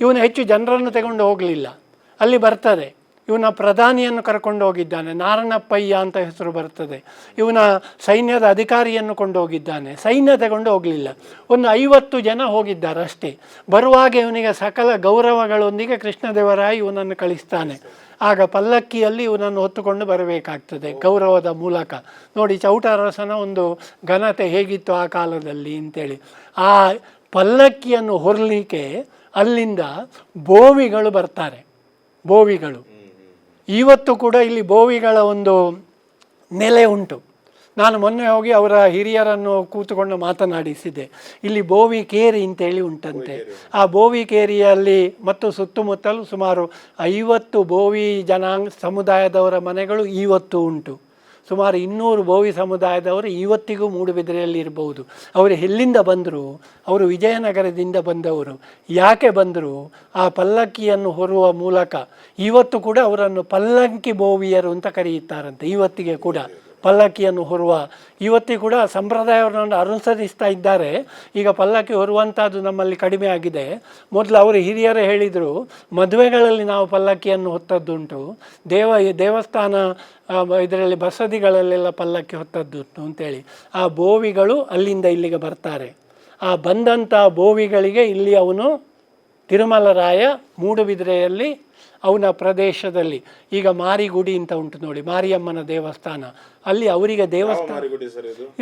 ಇವನು ಹೆಚ್ಚು ಜನರನ್ನು ತಗೊಂಡು ಹೋಗಲಿಲ್ಲ. ಅಲ್ಲಿ ಬರ್ತದೆ ಇವನ ಪ್ರಧಾನಿಯನ್ನು ಕರ್ಕೊಂಡು ಹೋಗಿದ್ದಾನೆ, ನಾರಣಪ್ಪಯ್ಯ ಅಂತ ಹೆಸರು ಬರ್ತದೆ. ಇವನ ಸೈನ್ಯದ ಅಧಿಕಾರಿಯನ್ನು ಕೊಂಡು ಹೋಗಿದ್ದಾನೆ. ಸೈನ್ಯ ತಗೊಂಡು ಹೋಗಲಿಲ್ಲ, ಒಂದು 50 ಜನ ಹೋಗಿದ್ದಾರೆ ಅಷ್ಟೇ. ಬರುವಾಗ ಇವನಿಗೆ ಸಕಲ ಗೌರವಗಳೊಂದಿಗೆ ಕೃಷ್ಣದೇವರಾಯ ಇವನನ್ನು ಕಳಿಸ್ತಾನೆ. ಆಗ ಪಲ್ಲಕ್ಕಿಯಲ್ಲಿ ಇವನನ್ನು ಹೊತ್ತುಕೊಂಡು ಬರಬೇಕಾಗ್ತದೆ ಗೌರವದ ಮೂಲಕ. ನೋಡಿ ಚೌಟ ಅರಸನ ಒಂದು ಘನತೆ ಹೇಗಿತ್ತು ಆ ಕಾಲದಲ್ಲಿ ಅಂತೇಳಿ. ಆ ಪಲ್ಲಕ್ಕಿಯನ್ನು ಹೊರಲಿಕ್ಕೆ ಅಲ್ಲಿಂದ ಬೋವಿಗಳು ಬರ್ತಾರೆ. ಬೋವಿಗಳು ಇವತ್ತು ಕೂಡ ಇಲ್ಲಿ ಬೋವಿಗಳ ಒಂದು ನೆಲೆ ಉಂಟು. ನಾನು ಮೊನ್ನೆ ಹೋಗಿ ಅವರ ಹಿರಿಯರನ್ನು ಕೂತುಕೊಂಡು ಮಾತನಾಡಿಸಿದ್ದೆ. ಇಲ್ಲಿ ಬೋವಿ ಕೇರಿ ಅಂತೇಳಿ ಉಂಟಂತೆ. ಆ ಬೋವಿ ಕೇರಿಯಲ್ಲಿ ಮತ್ತು ಸುತ್ತಮುತ್ತಲೂ ಸುಮಾರು 50 ಬೋವಿ ಜನಾಂಗ ಸಮುದಾಯದವರ ಮನೆಗಳು ಇವತ್ತು ಉಂಟು. ಸುಮಾರು 200 ಬೋವಿ ಸಮುದಾಯದವರು ಇವತ್ತಿಗೂ ಮೂಡುಬಿದಿರೆಯಲ್ಲಿ ಇರಬಹುದು. ಅವರು ಎಲ್ಲಿಂದ ಬಂದರು? ಅವರು ವಿಜಯನಗರದಿಂದ ಬಂದವರು. ಯಾಕೆ ಬಂದರು? ಆ ಪಲ್ಲಕ್ಕಿಯನ್ನು ಹೊರುವ ಮೂಲಕ ಇವತ್ತು ಕೂಡ ಅವರನ್ನು ಪಲ್ಲಕ್ಕಿ ಬೋವಿಯರು ಅಂತ ಕರೆಯುತ್ತಾರಂತೆ. ಇವತ್ತಿಗೆ ಕೂಡ ಪಲ್ಲಕ್ಕಿಯನ್ನು ಹೊರುವ ಇವತ್ತಿಗೂ ಕೂಡ ಸಂಪ್ರದಾಯವನ್ನು ಅನುಸರಿಸ್ತಾ ಇದ್ದಾರೆ. ಈಗ ಪಲ್ಲಕ್ಕಿ ಹೊರುವಂಥದ್ದು ನಮ್ಮಲ್ಲಿ ಕಡಿಮೆ ಆಗಿದೆ. ಮೊದಲು ಅವರು ಹಿರಿಯರೇ ಹೇಳಿದರು, ಮದುವೆಗಳಲ್ಲಿ ನಾವು ಪಲ್ಲಕ್ಕಿಯನ್ನು ಹೊತ್ತದ್ದುಂಟು, ದೇವಸ್ಥಾನ ಇದರಲ್ಲಿ ಬಸದಿಗಳಲ್ಲೆಲ್ಲ ಪಲ್ಲಕ್ಕಿ ಹೊತ್ತದ್ದುಂಟು ಅಂತೇಳಿ. ಆ ಬೋವಿಗಳು ಅಲ್ಲಿಂದ ಇಲ್ಲಿಗೆ ಬರ್ತಾರೆ. ಆ ಬಂದಂಥ ಬೋವಿಗಳಿಗೆ ಇಲ್ಲಿ ಅವನು ತಿರುಮಲರಾಯ ಮೂಡುಬಿದಿರೆಯಲ್ಲಿ ಅವನ ಪ್ರದೇಶದಲ್ಲಿ ಈಗ ಮಾರಿಗುಡಿ ಅಂತ ಉಂಟು ನೋಡಿ, ಮಾರಿಯಮ್ಮನ ದೇವಸ್ಥಾನ. ಅಲ್ಲಿ ಅವರಿಗೆ ದೇವಸ್ಥಾನ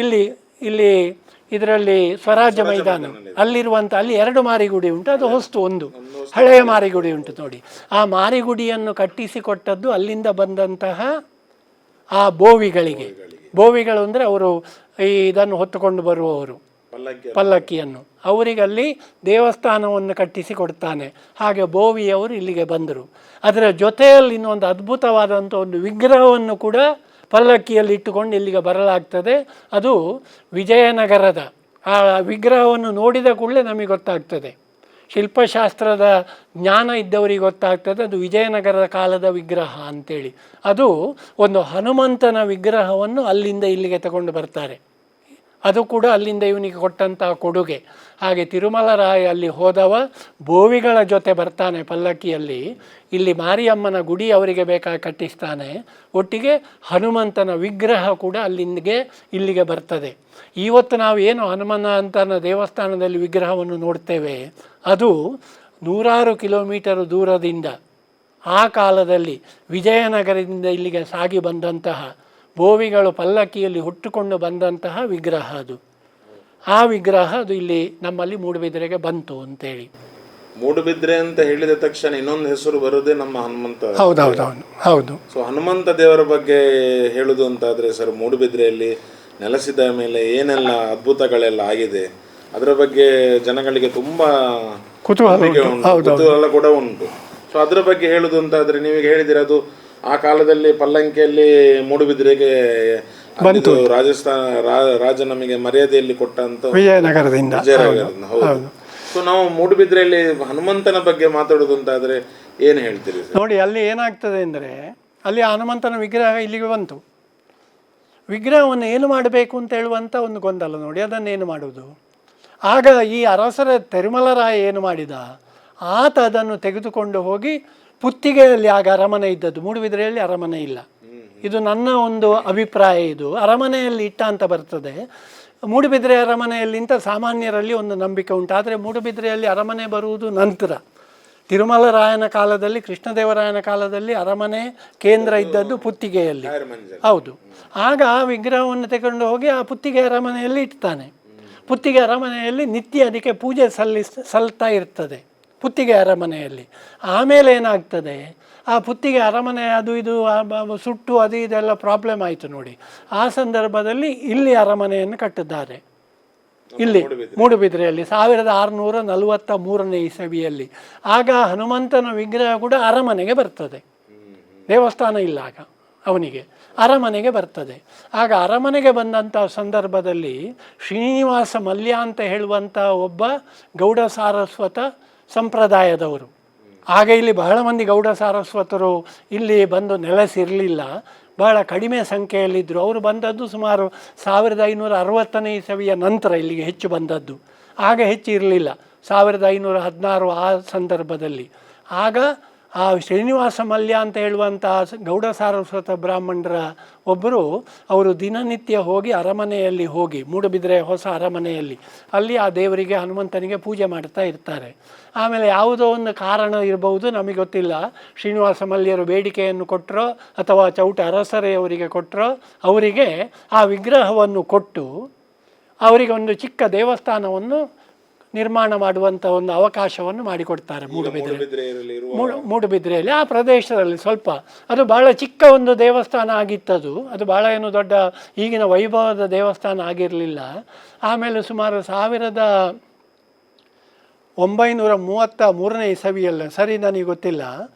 ಇಲ್ಲಿ ಇದರಲ್ಲಿ ಸ್ವರಾಜ್ಯ ಮೈದಾನ ಅಲ್ಲಿರುವಂಥ ಅಲ್ಲಿ 2 ಮಾರಿಗುಡಿ ಉಂಟು. ಅದು ಹೊಸ್ತು ಒಂದು ಹಳೆಯ ಮಾರಿಗುಡಿ ಉಂಟು ನೋಡಿ. ಆ ಮಾರಿಗುಡಿಯನ್ನು ಕಟ್ಟಿಸಿಕೊಟ್ಟದ್ದು ಅಲ್ಲಿಂದ ಬಂದಂತಹ ಆ ಬೋವಿಗಳಿಗೆ. ಬೋವಿಗಳು ಅಂದರೆ ಅವರು ಇದನ್ನು ಹೊತ್ತುಕೊಂಡು ಬರುವವರು ಪಲ್ಲಕ್ಕಿಯನ್ನು. ಅವರಿಗೆ ಅಲ್ಲಿ ದೇವಸ್ಥಾನವನ್ನು ಕಟ್ಟಿಸಿ ಕೊಡ್ತಾನೆ. ಹಾಗೆ ಬೋವಿಯವರು ಇಲ್ಲಿಗೆ ಬಂದರು. ಅದರ ಜೊತೆಯಲ್ಲಿ ಇನ್ನೊಂದು ಅದ್ಭುತವಾದಂಥ ಒಂದು ವಿಗ್ರಹವನ್ನು ಕೂಡ ಪಲ್ಲಕ್ಕಿಯಲ್ಲಿ ಇಟ್ಟುಕೊಂಡು ಇಲ್ಲಿಗೆ ಬರಲಾಗ್ತದೆ. ಅದು ವಿಜಯನಗರದ ಆ ವಿಗ್ರಹವನ್ನು ನೋಡಿದ ಕೂಡಲೇ ನಮಗೆ ಗೊತ್ತಾಗ್ತದೆ, ಶಿಲ್ಪಶಾಸ್ತ್ರದ ಜ್ಞಾನ ಇದ್ದವರಿಗೆ ಗೊತ್ತಾಗ್ತದೆ ಅದು ವಿಜಯನಗರದ ಕಾಲದ ವಿಗ್ರಹ ಅಂತೇಳಿ. ಅದು ಒಂದು ಹನುಮಂತನ ವಿಗ್ರಹವನ್ನು ಅಲ್ಲಿಂದ ಇಲ್ಲಿಗೆ ತಗೊಂಡು ಬರ್ತಾರೆ. ಅದು ಕೂಡ ಅಲ್ಲಿಂದ ಇವನಿಗೆ ಕೊಟ್ಟಂಥ ಕೊಡುಗೆ. ಹಾಗೆ ತಿರುಮಲರಾಯ ಅಲ್ಲಿ ಹೋದವ ಬೋವಿಗಳ ಜೊತೆ ಬರ್ತಾನೆ ಪಲ್ಲಕ್ಕಿಯಲ್ಲಿ. ಇಲ್ಲಿ ಮಾರಿಯಮ್ಮನ ಗುಡಿ ಅವರಿಗೆ ಬೇಕಾಗಿ ಕಟ್ಟಿಸ್ತಾನೆ. ಒಟ್ಟಿಗೆ ಹನುಮಂತನ ವಿಗ್ರಹ ಕೂಡ ಇಲ್ಲಿಗೆ ಬರ್ತದೆ. ಇವತ್ತು ನಾವು ಏನು ಹನುಮಂತನ ದೇವಸ್ಥಾನದಲ್ಲಿ ವಿಗ್ರಹವನ್ನು ನೋಡ್ತೇವೆ, ಅದು 100 ಕಿಲೋಮೀಟರ್ ದೂರದಿಂದ ಆ ಕಾಲದಲ್ಲಿ ವಿಜಯನಗರದಿಂದ ಇಲ್ಲಿಗೆ ಸಾಗಿ ಬಂದಂತಹ ಬೋವಿಗಳು ಪಲ್ಲಕ್ಕಿಯಲ್ಲಿ ಹುಟ್ಟುಕೊಂಡು ಬಂದಂತಹ ವಿಗ್ರಹ ಅದು. ಆ ವಿಗ್ರಹ ಅದು ಇಲ್ಲಿ ನಮ್ಮಲ್ಲಿ ಮೂಡುಬಿದಿರೆಗೆ ಬಂತು ಅಂತೇಳಿ. ಮೂಡುಬಿದ್ರೆ ಅಂತ ಹೇಳಿದ ತಕ್ಷಣ ಇನ್ನೊಂದು ಹೆಸರು ಬರೋದೇ ನಮ್ಮ ಹನುಮಂತ. ಹೌದು. ಸೊ ಹನುಮಂತ ದೇವರ ಬಗ್ಗೆ ಹೇಳುದು ಅಂತಾದ್ರೆ ಸರ್, ಮೂಡುಬಿದ್ರೆಯಲ್ಲಿ ನೆಲೆಸಿದ ಮೇಲೆ ಏನೆಲ್ಲ ಅದ್ಭುತಗಳೆಲ್ಲ ಆಗಿದೆ ಅದರ ಬಗ್ಗೆ ಜನಗಳಿಗೆ ತುಂಬ ಕುತೂಹಲ ಕೂಡ ಉಂಟು. ಸೊ ಅದರ ಬಗ್ಗೆ ಹೇಳುದು ಅಂತಾದರೆ ನೀವೀಗ ಹೇಳಿದಿರ ಅದು ಆ ಕಾಲದಲ್ಲಿ ಪಲ್ಲಂಕಿಯಲ್ಲಿ ಮೂಡುಬಿದಿರೆಗೆ ಬಂತು, ರಾಜ ನಮಗೆ ಮರ್ಯಾದೆಯಲ್ಲಿ ಕೊಟ್ಟಂತ ವಿಜಯನಗರದಿಂದ. ಹೌದು. ಸೊ ನಾವು ಮೂಡುಬಿದ್ರೆಯಲ್ಲಿ ಹನುಮಂತನ ಬಗ್ಗೆ ಮಾತಾಡೋದು ಅಂತಾದರೆ ಏನು ಹೇಳ್ತೀರಿ? ನೋಡಿ, ಅಲ್ಲಿ ಏನಾಗ್ತದೆ ಅಂದರೆ ಅಲ್ಲಿ ಹನುಮಂತನ ವಿಗ್ರಹ ಇಲ್ಲಿಗೆ ಬಂತು. ವಿಗ್ರಹವನ್ನು ಏನು ಮಾಡಬೇಕು ಅಂತ ಹೇಳುವಂಥ ಒಂದು ಗೊಂದಲ. ನೋಡಿ, ಅದನ್ನೇನು ಮಾಡುವುದು? ಆಗ ಈ ಅರಸರ ತಿರುಮಲರಾಯ ಏನು ಮಾಡಿದ, ಆತ ಅದನ್ನು ತೆಗೆದುಕೊಂಡು ಹೋಗಿ ಪುತ್ತಿಗೆಯಲ್ಲಿ, ಆಗ ಅರಮನೆ ಇದ್ದದ್ದು, ಮೂಡುಬಿದಿರೆಯಲ್ಲಿ ಅರಮನೆ ಇಲ್ಲ, ಇದು ನನ್ನ ಒಂದು ಅಭಿಪ್ರಾಯ, ಇದು ಅರಮನೆಯಲ್ಲಿ ಇಟ್ಟ ಅಂತ ಬರ್ತದೆ. ಮೂಡುಬಿದಿರೆ ಅರಮನೆಯಲ್ಲಿಂತ ಸಾಮಾನ್ಯರಲ್ಲಿ ಒಂದು ನಂಬಿಕೆ ಉಂಟು. ಆದರೆ ಮೂಡುಬಿದಿರೆಯಲ್ಲಿ ಅರಮನೆ ಬರುವುದು ನಂತರ. ತಿರುಮಲರಾಯನ ಕಾಲದಲ್ಲಿ, ಕೃಷ್ಣದೇವರಾಯನ ಕಾಲದಲ್ಲಿ ಅರಮನೆ ಕೇಂದ್ರ ಇದ್ದದ್ದು ಪುತ್ತಿಗೆಯಲ್ಲಿ. ಹೌದು. ಆಗ ಆ ವಿಗ್ರಹವನ್ನು ತಗೊಂಡು ಹೋಗಿ ಆ ಪುತ್ತಿಗೆ ಅರಮನೆಯಲ್ಲಿ ಇಡ್ತಾನೆ. ಪುತ್ತಿಗೆ ಅರಮನೆಯಲ್ಲಿ ನಿತ್ಯ ಅದಕ್ಕೆ ಪೂಜೆ ಸಲ್ತಾ ಇರ್ತದೆ ಪುತ್ತಿಗೆ ಅರಮನೆಯಲ್ಲಿ. ಆಮೇಲೆ ಏನಾಗ್ತದೆ, ಆ ಪುತ್ತಿಗೆ ಅರಮನೆ ಅದು ಇದು ಸುಟ್ಟು ಅದು ಇದೆಲ್ಲ ಪ್ರಾಬ್ಲಮ್ ಆಯಿತು ನೋಡಿ. ಆ ಸಂದರ್ಭದಲ್ಲಿ ಇಲ್ಲಿ ಅರಮನೆಯನ್ನು ಕಟ್ಟಿದ್ದಾರೆ, ಇಲ್ಲಿ ಮೂಡುಬಿದಿರೆಯಲ್ಲಿ 1643 ಇಸವಿಯಲ್ಲಿ. ಆಗ ಹನುಮಂತನ ವಿಗ್ರಹ ಕೂಡ ಅರಮನೆಗೆ ಬರ್ತದೆ, ದೇವಸ್ಥಾನ ಇಲ್ಲ ಆಗ ಅವನಿಗೆ, ಅರಮನೆಗೆ ಬರ್ತದೆ. ಆಗ ಅರಮನೆಗೆ ಬಂದಂಥ ಸಂದರ್ಭದಲ್ಲಿ ಶ್ರೀನಿವಾಸ ಮಲ್ಯ ಅಂತ ಹೇಳುವಂಥ ಒಬ್ಬ ಗೌಡ ಸಾರಸ್ವತ ಸಂಪ್ರದಾಯದವರು. ಆಗ ಇಲ್ಲಿ ಬಹಳ ಮಂದಿ ಗೌಡ ಸಾರಸ್ವತರು ಇಲ್ಲಿ ಬಂದು ನೆಲೆಸಿರಲಿಲ್ಲ, ಬಹಳ ಕಡಿಮೆ ಸಂಖ್ಯೆಯಲ್ಲಿದ್ದರು. ಅವರು ಬಂದದ್ದು ಸುಮಾರು 1560 ಇಸವಿಯ ನಂತರ ಇಲ್ಲಿಗೆ ಹೆಚ್ಚು ಬಂದದ್ದು. ಆಗ ಹೆಚ್ಚು ಇರಲಿಲ್ಲ, 1516 ಆ ಸಂದರ್ಭದಲ್ಲಿ. ಆಗ ಆ ಶ್ರೀನಿವಾಸ ಮಲ್ಯ ಅಂತ ಹೇಳುವಂಥ ಗೌಡ ಸಾರಸ್ವತ ಬ್ರಾಹ್ಮಣರ ಒಬ್ಬರು, ಅವರು ದಿನನಿತ್ಯ ಹೋಗಿ ಅರಮನೆಯಲ್ಲಿ ಹೋಗಿ, ಮೂಡುಬಿದಿರೆ ಹೊಸ ಅರಮನೆಯಲ್ಲಿ, ಅಲ್ಲಿ ಆ ದೇವರಿಗೆ ಹನುಮಂತನಿಗೆ ಪೂಜೆ ಮಾಡ್ತಾ ಇರ್ತಾರೆ. ಆಮೇಲೆ ಯಾವುದೋ ಒಂದು ಕಾರಣ ಇರಬಹುದು, ನಮಗೆ ಗೊತ್ತಿಲ್ಲ, ಶ್ರೀನಿವಾಸ ಮಲ್ಯರು ಬೇಡಿಕೆಯನ್ನು ಕೊಟ್ಟರೋ ಅಥವಾ ಚೌಟ ಅರಸರೇ ಅವರಿಗೆ ಕೊಟ್ಟರೋ, ಅವರಿಗೆ ಆ ವಿಗ್ರಹವನ್ನು ಕೊಟ್ಟು ಅವರಿಗೆ ಒಂದು ಚಿಕ್ಕ ದೇವಸ್ಥಾನವನ್ನು ನಿರ್ಮಾಣ ಮಾಡುವಂಥ ಒಂದು ಅವಕಾಶವನ್ನು ಮಾಡಿಕೊಡ್ತಾರೆ ಮೂಡುಬಿದಿರೆಯಲ್ಲಿ. ಆ ಪ್ರದೇಶದಲ್ಲಿ ಸ್ವಲ್ಪ ಅದು ಬಹಳ ಚಿಕ್ಕ ಒಂದು ದೇವಸ್ಥಾನ ಆಗಿತ್ತದು. ಅದು ಬಹಳ ಏನು ದೊಡ್ಡ ಈಗಿನ ವೈಭವದ ದೇವಸ್ಥಾನ ಆಗಿರಲಿಲ್ಲ. ಆಮೇಲೆ ಸುಮಾರು 1933 ಇಸವಿಯಲ್ಲ, ಸರಿ ನನಗೆ ಗೊತ್ತಿಲ್ಲ,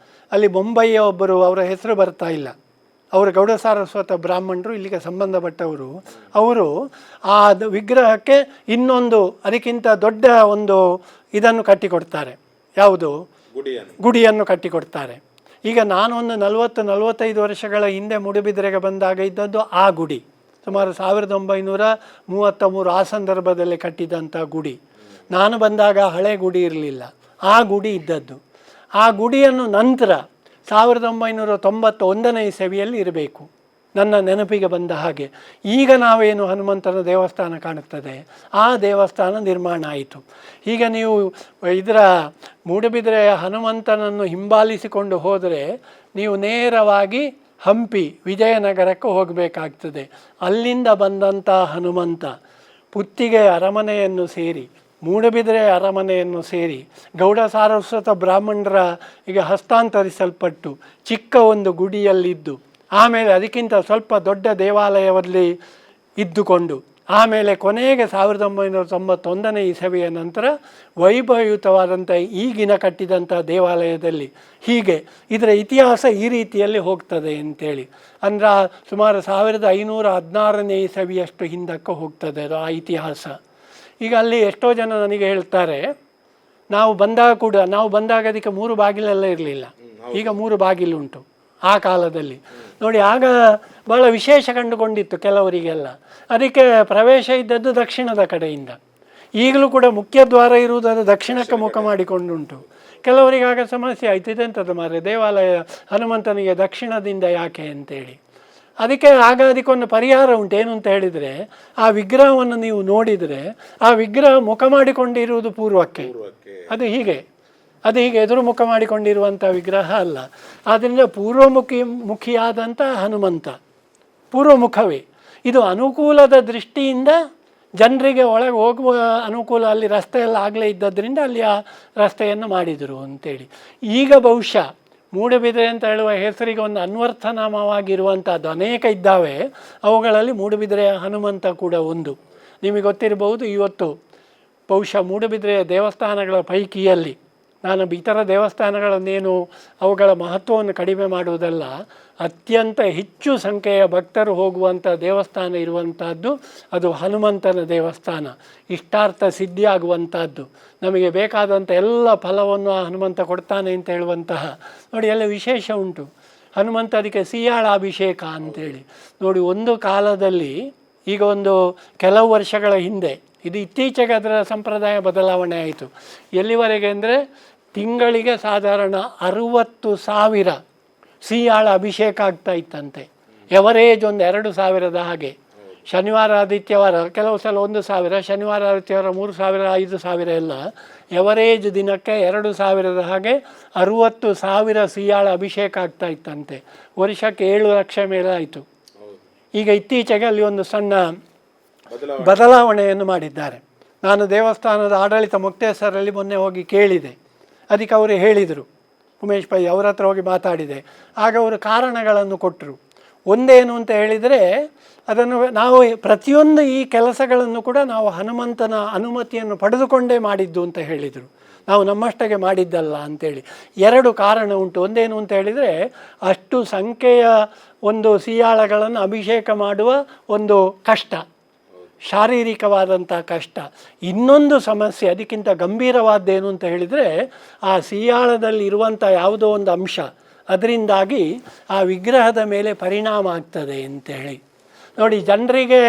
ಅಲ್ಲಿ ಬೊಂಬೈಯ ಒಬ್ಬರು, ಅವರ ಹೆಸರು ಬರ್ತಾ ಇಲ್ಲ, ಅವರು ಗೌಡ ಸಾರಸ್ವತ ಬ್ರಾಹ್ಮಣರು, ಇಲ್ಲಿಗೆ ಸಂಬಂಧಪಟ್ಟವರು. ಅವರು ಆ ವಿಗ್ರಹಕ್ಕೆ ಇನ್ನೊಂದು ಅದಕ್ಕಿಂತ ದೊಡ್ಡ ಒಂದು ಇದನ್ನು ಕಟ್ಟಿಕೊಡ್ತಾರೆ. ಯಾವುದು? ಗುಡಿಯನ್ನು ಕಟ್ಟಿಕೊಡ್ತಾರೆ. ಈಗ ನಾನೊಂದು 40-45 ವರ್ಷಗಳ ಹಿಂದೆ ಮೂಡುಬಿದಿರೆಗೆ ಬಂದಾಗ ಇದ್ದದ್ದು ಆ ಗುಡಿ, ಸುಮಾರು 1933 ಆ ಸಂದರ್ಭದಲ್ಲಿ ಕಟ್ಟಿದಂಥ ಗುಡಿ. ನಾನು ಬಂದಾಗ ಹಳೆ ಗುಡಿ ಇರಲಿಲ್ಲ, ಆ ಗುಡಿ ಇದ್ದದ್ದು. ಆ ಗುಡಿಯನ್ನು ನಂತರ 1991 ಇಸವಿಯಲ್ಲಿ ಇರಬೇಕು, ನನ್ನ ನೆನಪಿಗೆ ಬಂದ ಹಾಗೆ. ಈಗ ನಾವೇನು ಹನುಮಂತನ ದೇವಸ್ಥಾನ ಕಾಣುತ್ತದೆ, ಆ ದೇವಸ್ಥಾನ ನಿರ್ಮಾಣ ಆಯಿತು. ಈಗ ನೀವು ಇದರ ಮೂಡುಬಿದಿರೆಯ ಹನುಮಂತನನ್ನು ಹಿಂಬಾಲಿಸಿಕೊಂಡು ಹೋದರೆ ನೀವು ನೇರವಾಗಿ ಹಂಪಿ ವಿಜಯನಗರಕ್ಕೆ ಹೋಗಬೇಕಾಗ್ತದೆ. ಅಲ್ಲಿಂದ ಬಂದಂಥ ಹನುಮಂತ ಪುತ್ತಿಗೆ ಅರಮನೆಯನ್ನು ಸೇರಿ, ಮೂಡುಬಿದಿರೆ ಅರಮನೆಯನ್ನು ಸೇರಿ, ಗೌಡ ಸಾರಸ್ವತ ಬ್ರಾಹ್ಮಣರ ಈಗ ಹಸ್ತಾಂತರಿಸಲ್ಪಟ್ಟು ಚಿಕ್ಕ ಒಂದು ಗುಡಿಯಲ್ಲಿದ್ದು, ಆಮೇಲೆ ಅದಕ್ಕಿಂತ ಸ್ವಲ್ಪ ದೊಡ್ಡ ದೇವಾಲಯದಲ್ಲಿ ಇದ್ದುಕೊಂಡು, ಆಮೇಲೆ ಕೊನೆಗೆ 1991 ಇಸವಿಯ ನಂತರ ವೈಭವಯುತವಾದಂಥ ಈಗಿನ ಕಟ್ಟಿದಂಥ ದೇವಾಲಯದಲ್ಲಿ, ಹೀಗೆ ಇದರ ಇತಿಹಾಸ ಈ ರೀತಿಯಲ್ಲಿ ಹೋಗ್ತದೆ ಅಂತೇಳಿ. ಅಂದರೆ ಸುಮಾರು 1516 ಇಸವಿಯಷ್ಟು ಹಿಂದಕ್ಕೆ ಹೋಗ್ತದೆ ಅದು ಆ ಇತಿಹಾಸ. ಈಗ ಅಲ್ಲಿ ಎಷ್ಟೋ ಜನ ನನಗೆ ಹೇಳ್ತಾರೆ, ನಾವು ಬಂದಾಗ ಅದಕ್ಕೆ 3 ಬಾಗಿಲೆಲ್ಲ ಇರಲಿಲ್ಲ, ಈಗ 3 ಬಾಗಿಲು ಉಂಟು. ಆ ಕಾಲದಲ್ಲಿ ನೋಡಿ, ಆಗ ಭಾಳ ವಿಶೇಷ ಕಂಡುಕೊಂಡಿತ್ತು ಕೆಲವರಿಗೆಲ್ಲ. ಅದಕ್ಕೆ ಪ್ರವೇಶ ಇದ್ದದ್ದು ದಕ್ಷಿಣದ ಕಡೆಯಿಂದ. ಈಗಲೂ ಕೂಡ ಮುಖ್ಯ ದ್ವಾರ ಇರುವುದಾದ ದಕ್ಷಿಣಕ್ಕೆ ಮುಖ ಮಾಡಿಕೊಂಡುಂಟು. ಕೆಲವರಿಗೆ ಆಗ ಸಮಸ್ಯೆ ಆಯ್ತು, ಇದೆಂಥದ್ದು ಮಾರ್ರೆ ದೇವಾಲಯ ಹನುಮಂತನಿಗೆ ದಕ್ಷಿಣದಿಂದ ಯಾಕೆ ಅಂತೇಳಿ. ಅದಕ್ಕೊಂದು ಪರಿಹಾರ ಉಂಟು. ಏನು ಅಂತ ಹೇಳಿದರೆ, ಆ ವಿಗ್ರಹವನ್ನು ನೀವು ನೋಡಿದರೆ ಆ ವಿಗ್ರಹ ಮುಖ ಮಾಡಿಕೊಂಡಿರುವುದು ಪೂರ್ವಕ್ಕೆ, ಅದು ಹೀಗೆ ಎದುರು ಮುಖ ಮಾಡಿಕೊಂಡಿರುವಂಥ ವಿಗ್ರಹ ಅಲ್ಲ. ಆದ್ದರಿಂದ ಮುಖಿಯಾದಂಥ ಹನುಮಂತ ಪೂರ್ವಮುಖವೇ. ಇದು ಅನುಕೂಲದ ದೃಷ್ಟಿಯಿಂದ ಜನರಿಗೆ ಒಳಗೆ ಹೋಗುವ ಅನುಕೂಲ, ಅಲ್ಲಿ ರಸ್ತೆ ಎಲ್ಲ ಆಗಲೇ ಇದ್ದದ್ರಿಂದ ಅಲ್ಲಿ ಆ ರಸ್ತೆಯನ್ನು ಮಾಡಿದರು ಅಂತೇಳಿ. ಈಗ ಬಹುಶಃ ಮೂಡುಬಿದಿರೆ ಅಂತ ಹೇಳುವ ಹೆಸರಿಗೆ ಒಂದು ಅನ್ವರ್ಥನಾಮವಾಗಿರುವಂಥದ್ದು ಅನೇಕ ಇದ್ದಾವೆ. ಅವುಗಳಲ್ಲಿ ಮೂಡುಬಿದಿರೆಯ ಹನುಮಂತ ಕೂಡ ಒಂದು. ನಿಮಗೆ ಗೊತ್ತಿರಬಹುದು, ಇವತ್ತು ಬಹುಶಃ ಮೂಡುಬಿದಿರೆಯ ದೇವಸ್ಥಾನಗಳ ಪೈಕಿಯಲ್ಲಿ, ನಾನು ಇತರ ದೇವಸ್ಥಾನಗಳನ್ನೇನು ಅವುಗಳ ಮಹತ್ವವನ್ನು ಕಡಿಮೆ ಮಾಡುವುದಲ್ಲ, ಅತ್ಯಂತ ಹೆಚ್ಚು ಸಂಖ್ಯೆಯ ಭಕ್ತರು ಹೋಗುವಂಥ ದೇವಸ್ಥಾನ ಇರುವಂಥದ್ದು ಅದು ಹನುಮಂತನ ದೇವಸ್ಥಾನ. ಇಷ್ಟಾರ್ಥ ಸಿದ್ಧಿಯಾಗುವಂಥದ್ದು, ನಮಗೆ ಬೇಕಾದಂಥ ಎಲ್ಲ ಫಲವನ್ನು ಆ ಹನುಮಂತ ಕೊಡ್ತಾನೆ ಅಂತ ಹೇಳುವಂತಹ ನೋಡಿ, ಎಲ್ಲ ವಿಶೇಷ ಉಂಟು. ಹನುಮಂತ ಅದಕ್ಕೆ ಸಿಯಾಳ ಅಭಿಷೇಕ ಅಂತೇಳಿ ನೋಡಿ. ಒಂದು ಕಾಲದಲ್ಲಿ, ಈಗ ಒಂದು ಕೆಲವು ವರ್ಷಗಳ ಹಿಂದೆ, ಇದು ಇತ್ತೀಚೆಗೆ ಅದರ ಸಂಪ್ರದಾಯ ಬದಲಾವಣೆ ಆಯಿತು. ಎಲ್ಲಿವರೆಗೆ ಅಂದರೆ ತಿಂಗಳಿಗೆ ಸಾಧಾರಣ 60,000 ಸಿಯಾಳ ಅಭಿಷೇಕ ಆಗ್ತಾ ಇತ್ತಂತೆ. ಎವರೇಜ್ ಒಂದು 2,000 ಹಾಗೆ. ಶನಿವಾರ ಆದಿತ್ಯವಾರ ಕೆಲವು ಸಲ 1,000, ಶನಿವಾರ ಆದಿತ್ಯವಾರ 3,000, 5,000 ಎಲ್ಲ. ಎವರೇಜ್ ದಿನಕ್ಕೆ 2,000 ಹಾಗೆ 60,000 ಸಿಯಾಳ ಅಭಿಷೇಕ ಆಗ್ತಾ ಇತ್ತಂತೆ. ವರ್ಷಕ್ಕೆ 7 ಲಕ್ಷ ಮೇಲೆ ಆಯಿತು. ಈಗ ಇತ್ತೀಚೆಗೆ ಅಲ್ಲಿ ಒಂದು ಸಣ್ಣ ಬದಲಾವಣೆಯನ್ನು ಮಾಡಿದ್ದಾರೆ. ನಾನು ದೇವಸ್ಥಾನದ ಆಡಳಿತ ಮುಕ್ತೇಸರಲ್ಲಿ ಮೊನ್ನೆ ಹೋಗಿ ಕೇಳಿದೆ. ಅದಕ್ಕೆ ಅವರು ಹೇಳಿದರು, ಉಮೇಶ್ ಪೈ ಅವರ ಹತ್ರ ಹೋಗಿ ಮಾತಾಡಿದೆ. ಆಗ ಅವರು ಕಾರಣಗಳನ್ನು ಕೊಟ್ಟರು. ಒಂದೇನು ಅಂತ ಹೇಳಿದರೆ, ಅದನ್ನು ನಾವು ಪ್ರತಿಯೊಂದು ಈ ಕೆಲಸಗಳನ್ನು ಕೂಡ ನಾವು ಹನುಮಂತನ ಅನುಮತಿಯನ್ನು ಪಡೆದುಕೊಂಡೇ ಮಾಡಿದ್ದು ಅಂತ ಹೇಳಿದರು. ನಾವು ನಮ್ಮಷ್ಟಕ್ಕೆ ಮಾಡಿದ್ದಲ್ಲ ಅಂಥೇಳಿ. 2 ಕಾರಣ ಉಂಟು. ಒಂದೇನು ಅಂತ ಹೇಳಿದರೆ, ಅಷ್ಟು ಸಂಖ್ಯೆಯ ಒಂದು ಸಿಯಾಳಗಳನ್ನು ಅಭಿಷೇಕ ಮಾಡುವ ಒಂದು ಕಷ್ಟ, ಶಾರೀರಿಕವಾದಂಥ ಕಷ್ಟ. ಇನ್ನೊಂದು ಸಮಸ್ಯೆ ಅದಕ್ಕಿಂತ ಗಂಭೀರವಾದ್ದೇನು ಅಂತ ಹೇಳಿದರೆ, ಆ ಸಿಯಾಳದಲ್ಲಿ ಇರುವಂಥ ಯಾವುದೋ ಒಂದು ಅಂಶ ಅದರಿಂದಾಗಿ ಆ ವಿಗ್ರಹದ ಮೇಲೆ ಪರಿಣಾಮ ಆಗ್ತದೆ ಅಂತೇಳಿ. ನೋಡಿ, ಜನರಿಗೆ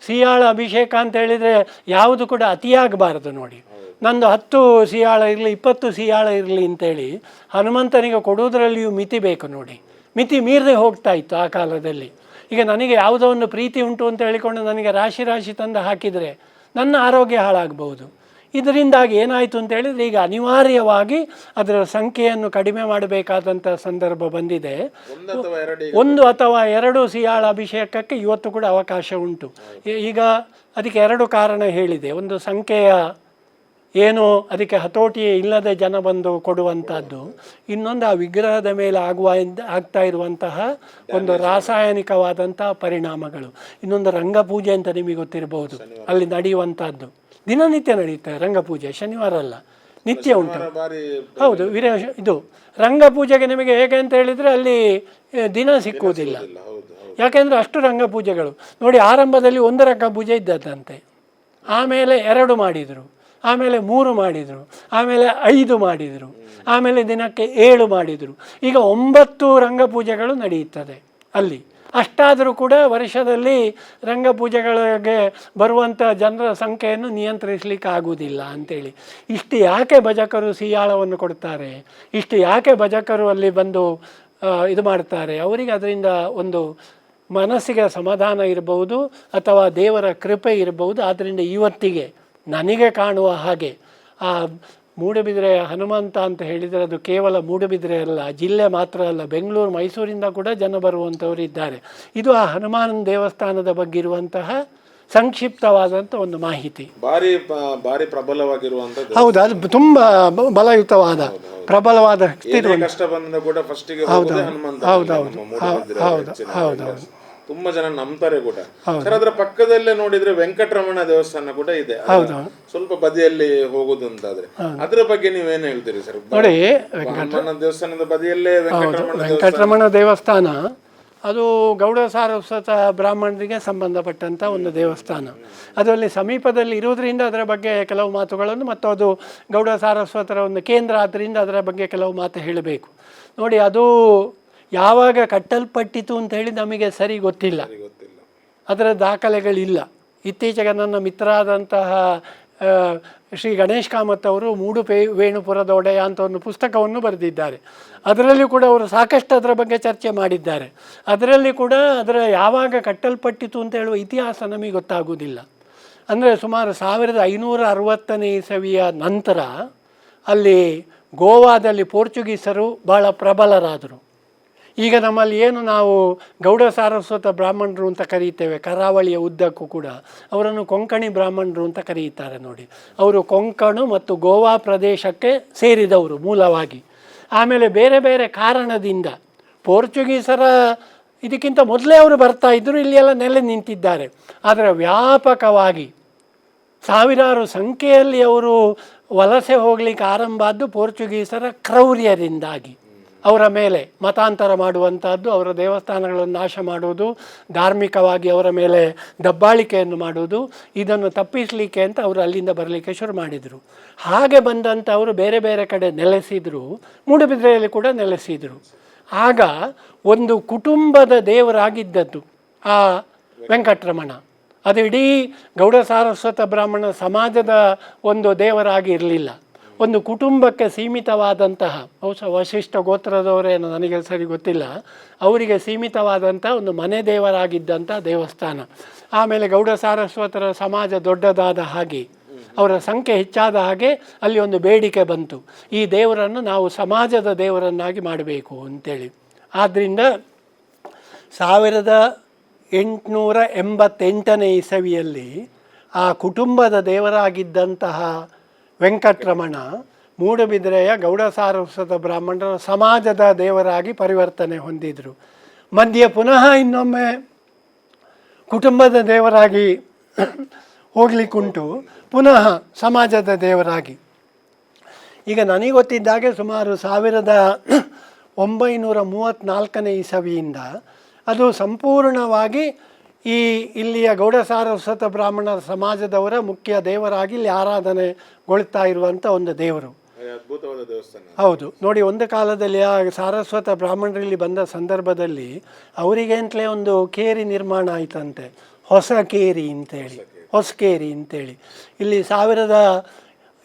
ಸಿಯಾಳ ಅಭಿಷೇಕ ಅಂತ ಹೇಳಿದರೆ ಯಾವುದು ಕೂಡ ಅತಿಯಾಗಬಾರ್ದು. ನೋಡಿ, ನಂದು 10 ಸಿಯಾಳ ಇರಲಿ, 20 ಸಿಯಾಳ ಇರಲಿ ಅಂತೇಳಿ ಹನುಮಂತನಿಗೆ ಕೊಡುವುದರಲ್ಲಿಯೂ ಮಿತಿ ಬೇಕು. ನೋಡಿ, ಮಿತಿ ಮೀರದೆ ಹೋಗ್ತಾ ಇತ್ತು ಆ ಕಾಲದಲ್ಲಿ. ಈಗ ನನಗೆ ಯಾವುದೋ ಒಂದು ಪ್ರೀತಿ ಉಂಟು ಅಂತ ಹೇಳಿಕೊಂಡು ನನಗೆ ರಾಶಿ ರಾಶಿ ತಂದು ಹಾಕಿದರೆ ನನ್ನ ಆರೋಗ್ಯ ಹಾಳಾಗಬಹುದು. ಇದರಿಂದಾಗಿ ಏನಾಯಿತು ಅಂತ ಹೇಳಿದರೆ, ಈಗ ಅನಿವಾರ್ಯವಾಗಿ ಅದರ ಸಂಖ್ಯೆಯನ್ನು ಕಡಿಮೆ ಮಾಡಬೇಕಾದಂಥ ಸಂದರ್ಭ ಬಂದಿದೆ. 1 ಅಥವಾ 2 ಸಿಯಾಳ ಅಭಿಷೇಕಕ್ಕೆ ಇವತ್ತು ಕೂಡ ಅವಕಾಶ ಉಂಟು. ಈಗ ಅದಕ್ಕೆ 2 ಕಾರಣ ಹೇಳಿದೆ. ಒಂದು ಸಂಖ್ಯೆಯ ಏನು ಅದಕ್ಕೆ ಹತೋಟಿ ಇಲ್ಲದೆ ಜನ ಬಂದು ಕೊಡುವಂಥದ್ದು. ಇನ್ನೊಂದು ಆ ವಿಗ್ರಹದ ಮೇಲೆ ಆಗ್ತಾ ಇರುವಂತಹ ಒಂದು ರಾಸಾಯನಿಕವಾದಂಥ ಪರಿಣಾಮಗಳು. ಇನ್ನೊಂದು ರಂಗಪೂಜೆ ಅಂತ ನಿಮಗೆ ಗೊತ್ತಿರಬಹುದು, ಅಲ್ಲಿ ನಡೆಯುವಂಥದ್ದು. ದಿನನಿತ್ಯ ನಡೆಯುತ್ತೆ ರಂಗಪೂಜೆ, ಶನಿವಾರ ಅಲ್ಲ, ನಿತ್ಯ ಉಂಟು. ಹೌದು, ಇದು ರಂಗಪೂಜೆಗೆ ನಿಮಗೆ ಹೇಗೆ ಅಂತ ಹೇಳಿದರೆ ಅಲ್ಲಿ ದಿನ ಸಿಕ್ಕುವುದಿಲ್ಲ. ಯಾಕೆಂದರೆ ಅಷ್ಟು ರಂಗಪೂಜೆಗಳು. ನೋಡಿ, ಆರಂಭದಲ್ಲಿ 1 ರಂಗಪೂಜೆ ಇದ್ದದ್ದಂತೆ, ಆಮೇಲೆ 2 ಮಾಡಿದರು, ಆಮೇಲೆ 3 ಮಾಡಿದರು, ಆಮೇಲೆ 5 ಮಾಡಿದರು, ಆಮೇಲೆ ದಿನಕ್ಕೆ 7 ಮಾಡಿದರು. ಈಗ 9 ರಂಗಪೂಜೆಗಳು ನಡೆಯುತ್ತದೆ ಅಲ್ಲಿ. ಅಷ್ಟಾದರೂ ಕೂಡ ವರ್ಷದಲ್ಲಿ ರಂಗಪೂಜೆಗಳಿಗೆ ಬರುವಂಥ ಜನರ ಸಂಖ್ಯೆಯನ್ನು ನಿಯಂತ್ರಿಸಲಿಕ್ಕೆ ಆಗುವುದಿಲ್ಲ ಅಂಥೇಳಿ. ಇಷ್ಟು ಯಾಕೆ ಭಜಕರು ಸಿಯಾಳವನ್ನು ಕೊಡ್ತಾರೆ, ಇಷ್ಟು ಯಾಕೆ ಭಜಕರು ಅಲ್ಲಿ ಬಂದು ಇದು ಮಾಡ್ತಾರೆ? ಅವರಿಗೆ ಅದರಿಂದ ಒಂದು ಮನಸ್ಸಿಗೆ ಸಮಾಧಾನ ಇರಬಹುದು ಅಥವಾ ದೇವರ ಕೃಪೆ ಇರಬಹುದು. ಆದ್ದರಿಂದ ಇವತ್ತಿಗೆ ನನಗೆ ಕಾಣುವ ಹಾಗೆ ಆ ಮೂಡುಬಿದಿರೆಯ ಹನುಮಂತ ಅಂತ ಹೇಳಿದರೆ ಅದು ಕೇವಲ ಮೂಡುಬಿದಿರೆ ಅಲ್ಲ, ಜಿಲ್ಲೆ ಮಾತ್ರ ಅಲ್ಲ, ಬೆಂಗಳೂರು ಮೈಸೂರಿಂದ ಕೂಡ ಜನ ಬರುವಂಥವರು ಇದ್ದಾರೆ. ಇದು ಆ ಹನುಮಾನ್ ದೇವಸ್ಥಾನದ ಬಗ್ಗೆ ಇರುವಂತಹ ಸಂಕ್ಷಿಪ್ತವಾದಂಥ ಒಂದು ಮಾಹಿತಿ. ಭಾರಿ ಪ್ರಬಲವಾಗಿರುವಂಥ, ಹೌದು, ಅದು ತುಂಬ ಬಲಯುತವಾದ ಪ್ರಬಲವಾದ ಹೌದೌದು. ತುಂಬಾ ಜನ ನಂಬ್ತಾರೆ ಕೂಡ ಸರ್. ಅದರ ಪಕ್ಕದಲ್ಲೇ ನೋಡಿದ್ರೆ ವೆಂಕಟರಮಣ ದೇವಸ್ಥಾನ ಕೂಡ ಇದೆ, ಸ್ವಲ್ಪ ಬದಿಯಲ್ಲಿ ಹೋಗುದು ಅಂತಾದ್ರೆ ಅದರ ಬಗ್ಗೆ ನೀವೇನ್ ಹೇಳ್ತೀರಿ ಸರ್? ನೋಡಿ, ವೆಂಕಟರಮಣ ದೇವಸ್ಥಾನದ ಬದಿಯಲ್ಲೇ ವೆಂಕಟರಮಣ ದೇವಸ್ಥಾನ ಅದು ಗೌಡ ಸಾರಸ್ವತ ಬ್ರಾಹ್ಮಣರಿಗೆ ಸಂಬಂಧಪಟ್ಟಂಥ ಒಂದು ದೇವಸ್ಥಾನ. ಅದು ಅಲ್ಲಿ ಸಮೀಪದಲ್ಲಿ ಇರುವುದರಿಂದ ಅದರ ಬಗ್ಗೆ ಕೆಲವು ಮಾತುಗಳನ್ನು, ಮತ್ತು ಅದು ಗೌಡ ಸಾರಸ್ವತರ ಒಂದು ಕೇಂದ್ರ ಆದ್ದರಿಂದ ಅದರ ಬಗ್ಗೆ ಕೆಲವು ಮಾತು ಹೇಳಬೇಕು. ನೋಡಿ, ಅದು ಯಾವಾಗ ಕಟ್ಟಲ್ಪಟ್ಟಿತು ಅಂತ ಹೇಳಿ ನಮಗೆ ಸರಿ ಗೊತ್ತಿಲ್ಲ, ಅದರ ದಾಖಲೆಗಳಿಲ್ಲ. ಇತ್ತೀಚೆಗೆ ನನ್ನ ಮಿತ್ರರಾದಂತಹ ಶ್ರೀ ಗಣೇಶ್ ಕಾಮತ್ ಅವರು ವೇಣುಪುರದ ಒಡೆಯ ಅಂತ ಒಂದು ಪುಸ್ತಕವನ್ನು ಬರೆದಿದ್ದಾರೆ. ಅದರಲ್ಲಿ ಕೂಡ ಅವರು ಸಾಕಷ್ಟು ಅದರ ಬಗ್ಗೆ ಚರ್ಚೆ ಮಾಡಿದ್ದಾರೆ. ಅದರಲ್ಲಿ ಕೂಡ ಅದರ ಯಾವಾಗ ಕಟ್ಟಲ್ಪಟ್ಟಿತು ಅಂತ ಹೇಳುವ ಇತಿಹಾಸ ನಮಗೆ ಗೊತ್ತಾಗುವುದಿಲ್ಲ. ಅಂದರೆ ಸುಮಾರು 1560ನೇ ಇಸವಿಯ ನಂತರ ಅಲ್ಲಿ ಗೋವಾದಲ್ಲಿ ಪೋರ್ಚುಗೀಸರು ಬಹಳ ಪ್ರಬಲರಾದರು. ಈಗ ನಮ್ಮಲ್ಲಿ ಏನು ನಾವು ಗೌಡ ಸಾರಸ್ವತ ಬ್ರಾಹ್ಮಣರು ಅಂತ ಕರೀತೇವೆ, ಕರಾವಳಿಯ ಉದ್ದಕ್ಕೂ ಕೂಡ ಅವರನ್ನು ಕೊಂಕಣಿ ಬ್ರಾಹ್ಮಣರು ಅಂತ ಕರೆಯುತ್ತಾರೆ. ನೋಡಿ, ಅವರು ಕೊಂಕಣು ಮತ್ತು ಗೋವಾ ಪ್ರದೇಶಕ್ಕೆ ಸೇರಿದವರು ಮೂಲವಾಗಿ. ಆಮೇಲೆ ಬೇರೆ ಬೇರೆ ಕಾರಣದಿಂದ ಪೋರ್ಚುಗೀಸರ ಇದಕ್ಕಿಂತ ಮೊದಲೇ ಅವರು ಬರ್ತಾ ಇದ್ದರು, ಇಲ್ಲಿ ಎಲ್ಲ ನೆಲೆ ನಿಂತಿದ್ದಾರೆ. ಆದರೆ ವ್ಯಾಪಕವಾಗಿ ಸಾವಿರಾರು ಸಂಖ್ಯೆಯಲ್ಲಿ ಅವರು ವಲಸೆ ಹೋಗಲಿಕ್ಕೆ ಆರಂಭ ಆದ್ದು ಪೋರ್ಚುಗೀಸರ ಕ್ರೌರ್ಯರಿಂದಾಗಿ. ಅವರ ಮೇಲೆ ಮತಾಂತರ ಮಾಡುವಂಥದ್ದು, ಅವರ ದೇವಸ್ಥಾನಗಳನ್ನು ನಾಶ ಮಾಡುವುದು, ಧಾರ್ಮಿಕವಾಗಿ ಅವರ ಮೇಲೆ ದಬ್ಬಾಳಿಕೆಯನ್ನು ಮಾಡುವುದು, ಇದನ್ನು ತಪ್ಪಿಸಲಿಕ್ಕೆ ಅಂತ ಅವರು ಅಲ್ಲಿಂದ ಬರಲಿಕ್ಕೆ ಶುರು ಮಾಡಿದರು. ಹಾಗೆ ಬಂದಂಥವರು ಬೇರೆ ಬೇರೆ ಕಡೆ ನೆಲೆಸಿದರು, ಮೂಡುಬಿದಿರೆಯಲ್ಲಿ ಕೂಡ ನೆಲೆಸಿದರು. ಆಗ ಒಂದು ಕುಟುಂಬದ ದೇವರಾಗಿದ್ದದ್ದು ಆ ವೆಂಕಟರಮಣ. ಅದು ಇಡೀ ಗೌಡ ಸಾರಸ್ವತ ಬ್ರಾಹ್ಮಣ ಸಮಾಜದ ಒಂದು ದೇವರಾಗಿ ಇರಲಿಲ್ಲ, ಒಂದು ಕುಟುಂಬಕ್ಕೆ ಸೀಮಿತವಾದಂತಹ, ವಶಿಷ್ಠ ಗೋತ್ರದವರೇನು ನನಗೆ ಸರಿ ಗೊತ್ತಿಲ್ಲ, ಅವರಿಗೆ ಸೀಮಿತವಾದಂಥ ಒಂದು ಮನೆ ದೇವರಾಗಿದ್ದಂಥ ದೇವಸ್ಥಾನ. ಆಮೇಲೆ ಗೌಡ ಸಾರಸ್ವತರ ಸಮಾಜ ದೊಡ್ಡದಾದ ಹಾಗೆ, ಅವರ ಸಂಖ್ಯೆ ಹೆಚ್ಚಾದ ಹಾಗೆ ಅಲ್ಲಿ ಒಂದು ಬೇಡಿಕೆ ಬಂತು, ಈ ದೇವರನ್ನು ನಾವು ಸಮಾಜದ ದೇವರನ್ನಾಗಿ ಮಾಡಬೇಕು ಅಂತೇಳಿ. ಆದ್ದರಿಂದ 1888 ಇಸವಿಯಲ್ಲಿ ಆ ಕುಟುಂಬದ ದೇವರಾಗಿದ್ದಂತಹ ವೆಂಕಟರಮಣ ಮೂಡುಬಿದಿರೆಯ ಗೌಡ ಸಾರಸ್ವತ ಬ್ರಾಹ್ಮಣರ ಸಮಾಜದ ದೇವರಾಗಿ ಪರಿವರ್ತನೆ ಹೊಂದಿದರು. ಮಧ್ಯೆ ಪುನಃ ಇನ್ನೊಮ್ಮೆ ಕುಟುಂಬದ ದೇವರಾಗಿ ಹೋಗ್ಲಿಕ್ಕುಂಟು, ಪುನಃ ಸಮಾಜದ ದೇವರಾಗಿ. ಈಗ ನನಗೆ ಗೊತ್ತಿದ್ದಾಗೆ ಸುಮಾರು 1934 ಇಸವಿಯಿಂದ ಅದು ಸಂಪೂರ್ಣವಾಗಿ ಇಲ್ಲಿಯ ಗೌಡ ಸಾರಸ್ವತ ಬ್ರಾಹ್ಮಣರ ಸಮಾಜದವರ ಮುಖ್ಯ ದೇವರಾಗಿ ಇಲ್ಲಿ ಆರಾಧನೆಗೊಳ್ತಾ ಇರುವಂಥ ಒಂದು ದೇವರು. ಅದ್ಭುತವಾದ ದೇವಸ್ಥಾನ. ಹೌದು ನೋಡಿ, ಒಂದು ಕಾಲದಲ್ಲಿ ಆ ಸಾರಸ್ವತ ಬ್ರಾಹ್ಮಣರಲ್ಲಿ ಬಂದ ಸಂದರ್ಭದಲ್ಲಿ ಅವರಿಗೆ ಅಂತಲೇ ಒಂದು ಕೇರಿ ನಿರ್ಮಾಣ ಆಯ್ತಂತೆ, ಹೊಸ ಕೇರಿ ಅಂತೇಳಿ. ಇಲ್ಲಿ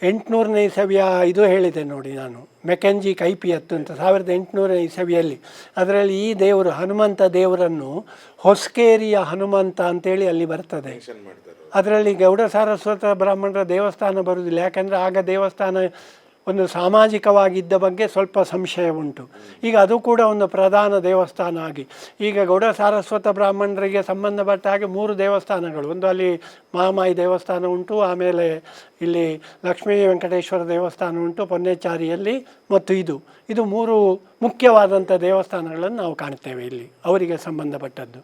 1800 ಇಸವಿಯ ಇದು ಹೇಳಿದೆ ನೋಡಿ ನಾನು, ಮೆಕೆಂಜಿ ಕೈಪಿಯತ್ತು ಅಂತ 1800 ಇಸವಿಯಲ್ಲಿ. ಅದರಲ್ಲಿ ಈ ದೇವರು ಹನುಮಂತ ದೇವರನ್ನು ಹೊಸಕೇರಿಯ ಹನುಮಂತ ಅಂತೇಳಿ ಅಲ್ಲಿ ಬರ್ತದೆ. ಅದರಲ್ಲಿ ಗೌಡ ಸಾರಸ್ವತ ಬ್ರಾಹ್ಮಣರ ದೇವಸ್ಥಾನ ಬರುವುದಿಲ್ಲ, ಯಾಕೆಂದರೆ ಆಗ ದೇವಸ್ಥಾನ ಒಂದು ಸಾಮಾಜಿಕವಾಗಿದ್ದ ಬಗ್ಗೆ ಸ್ವಲ್ಪ ಸಂಶಯ ಉಂಟು. ಈಗ ಅದು ಕೂಡ ಒಂದು ಪ್ರಧಾನ ದೇವಸ್ಥಾನ ಆಗಿ, ಈಗ ಗೌಡ ಸಾರಸ್ವತ ಬ್ರಾಹ್ಮಣರಿಗೆ ಸಂಬಂಧಪಟ್ಟ ಹಾಗೆ 3 ದೇವಸ್ಥಾನಗಳು, ಒಂದು ಅಲ್ಲಿ ಮಹಾಮಾಯಿ ದೇವಸ್ಥಾನ ಉಂಟು, ಆಮೇಲೆ ಇಲ್ಲಿ ಲಕ್ಷ್ಮೀ ವೆಂಕಟೇಶ್ವರ ದೇವಸ್ಥಾನ ಉಂಟು ಪೊನ್ನೆಚಾರಿಯಲ್ಲಿ, ಮತ್ತು ಇದು 3 ಮುಖ್ಯವಾದಂಥ ದೇವಸ್ಥಾನಗಳನ್ನು ನಾವು ಕಾಣ್ತೇವೆ ಇಲ್ಲಿ ಅವರಿಗೆ ಸಂಬಂಧಪಟ್ಟದ್ದು.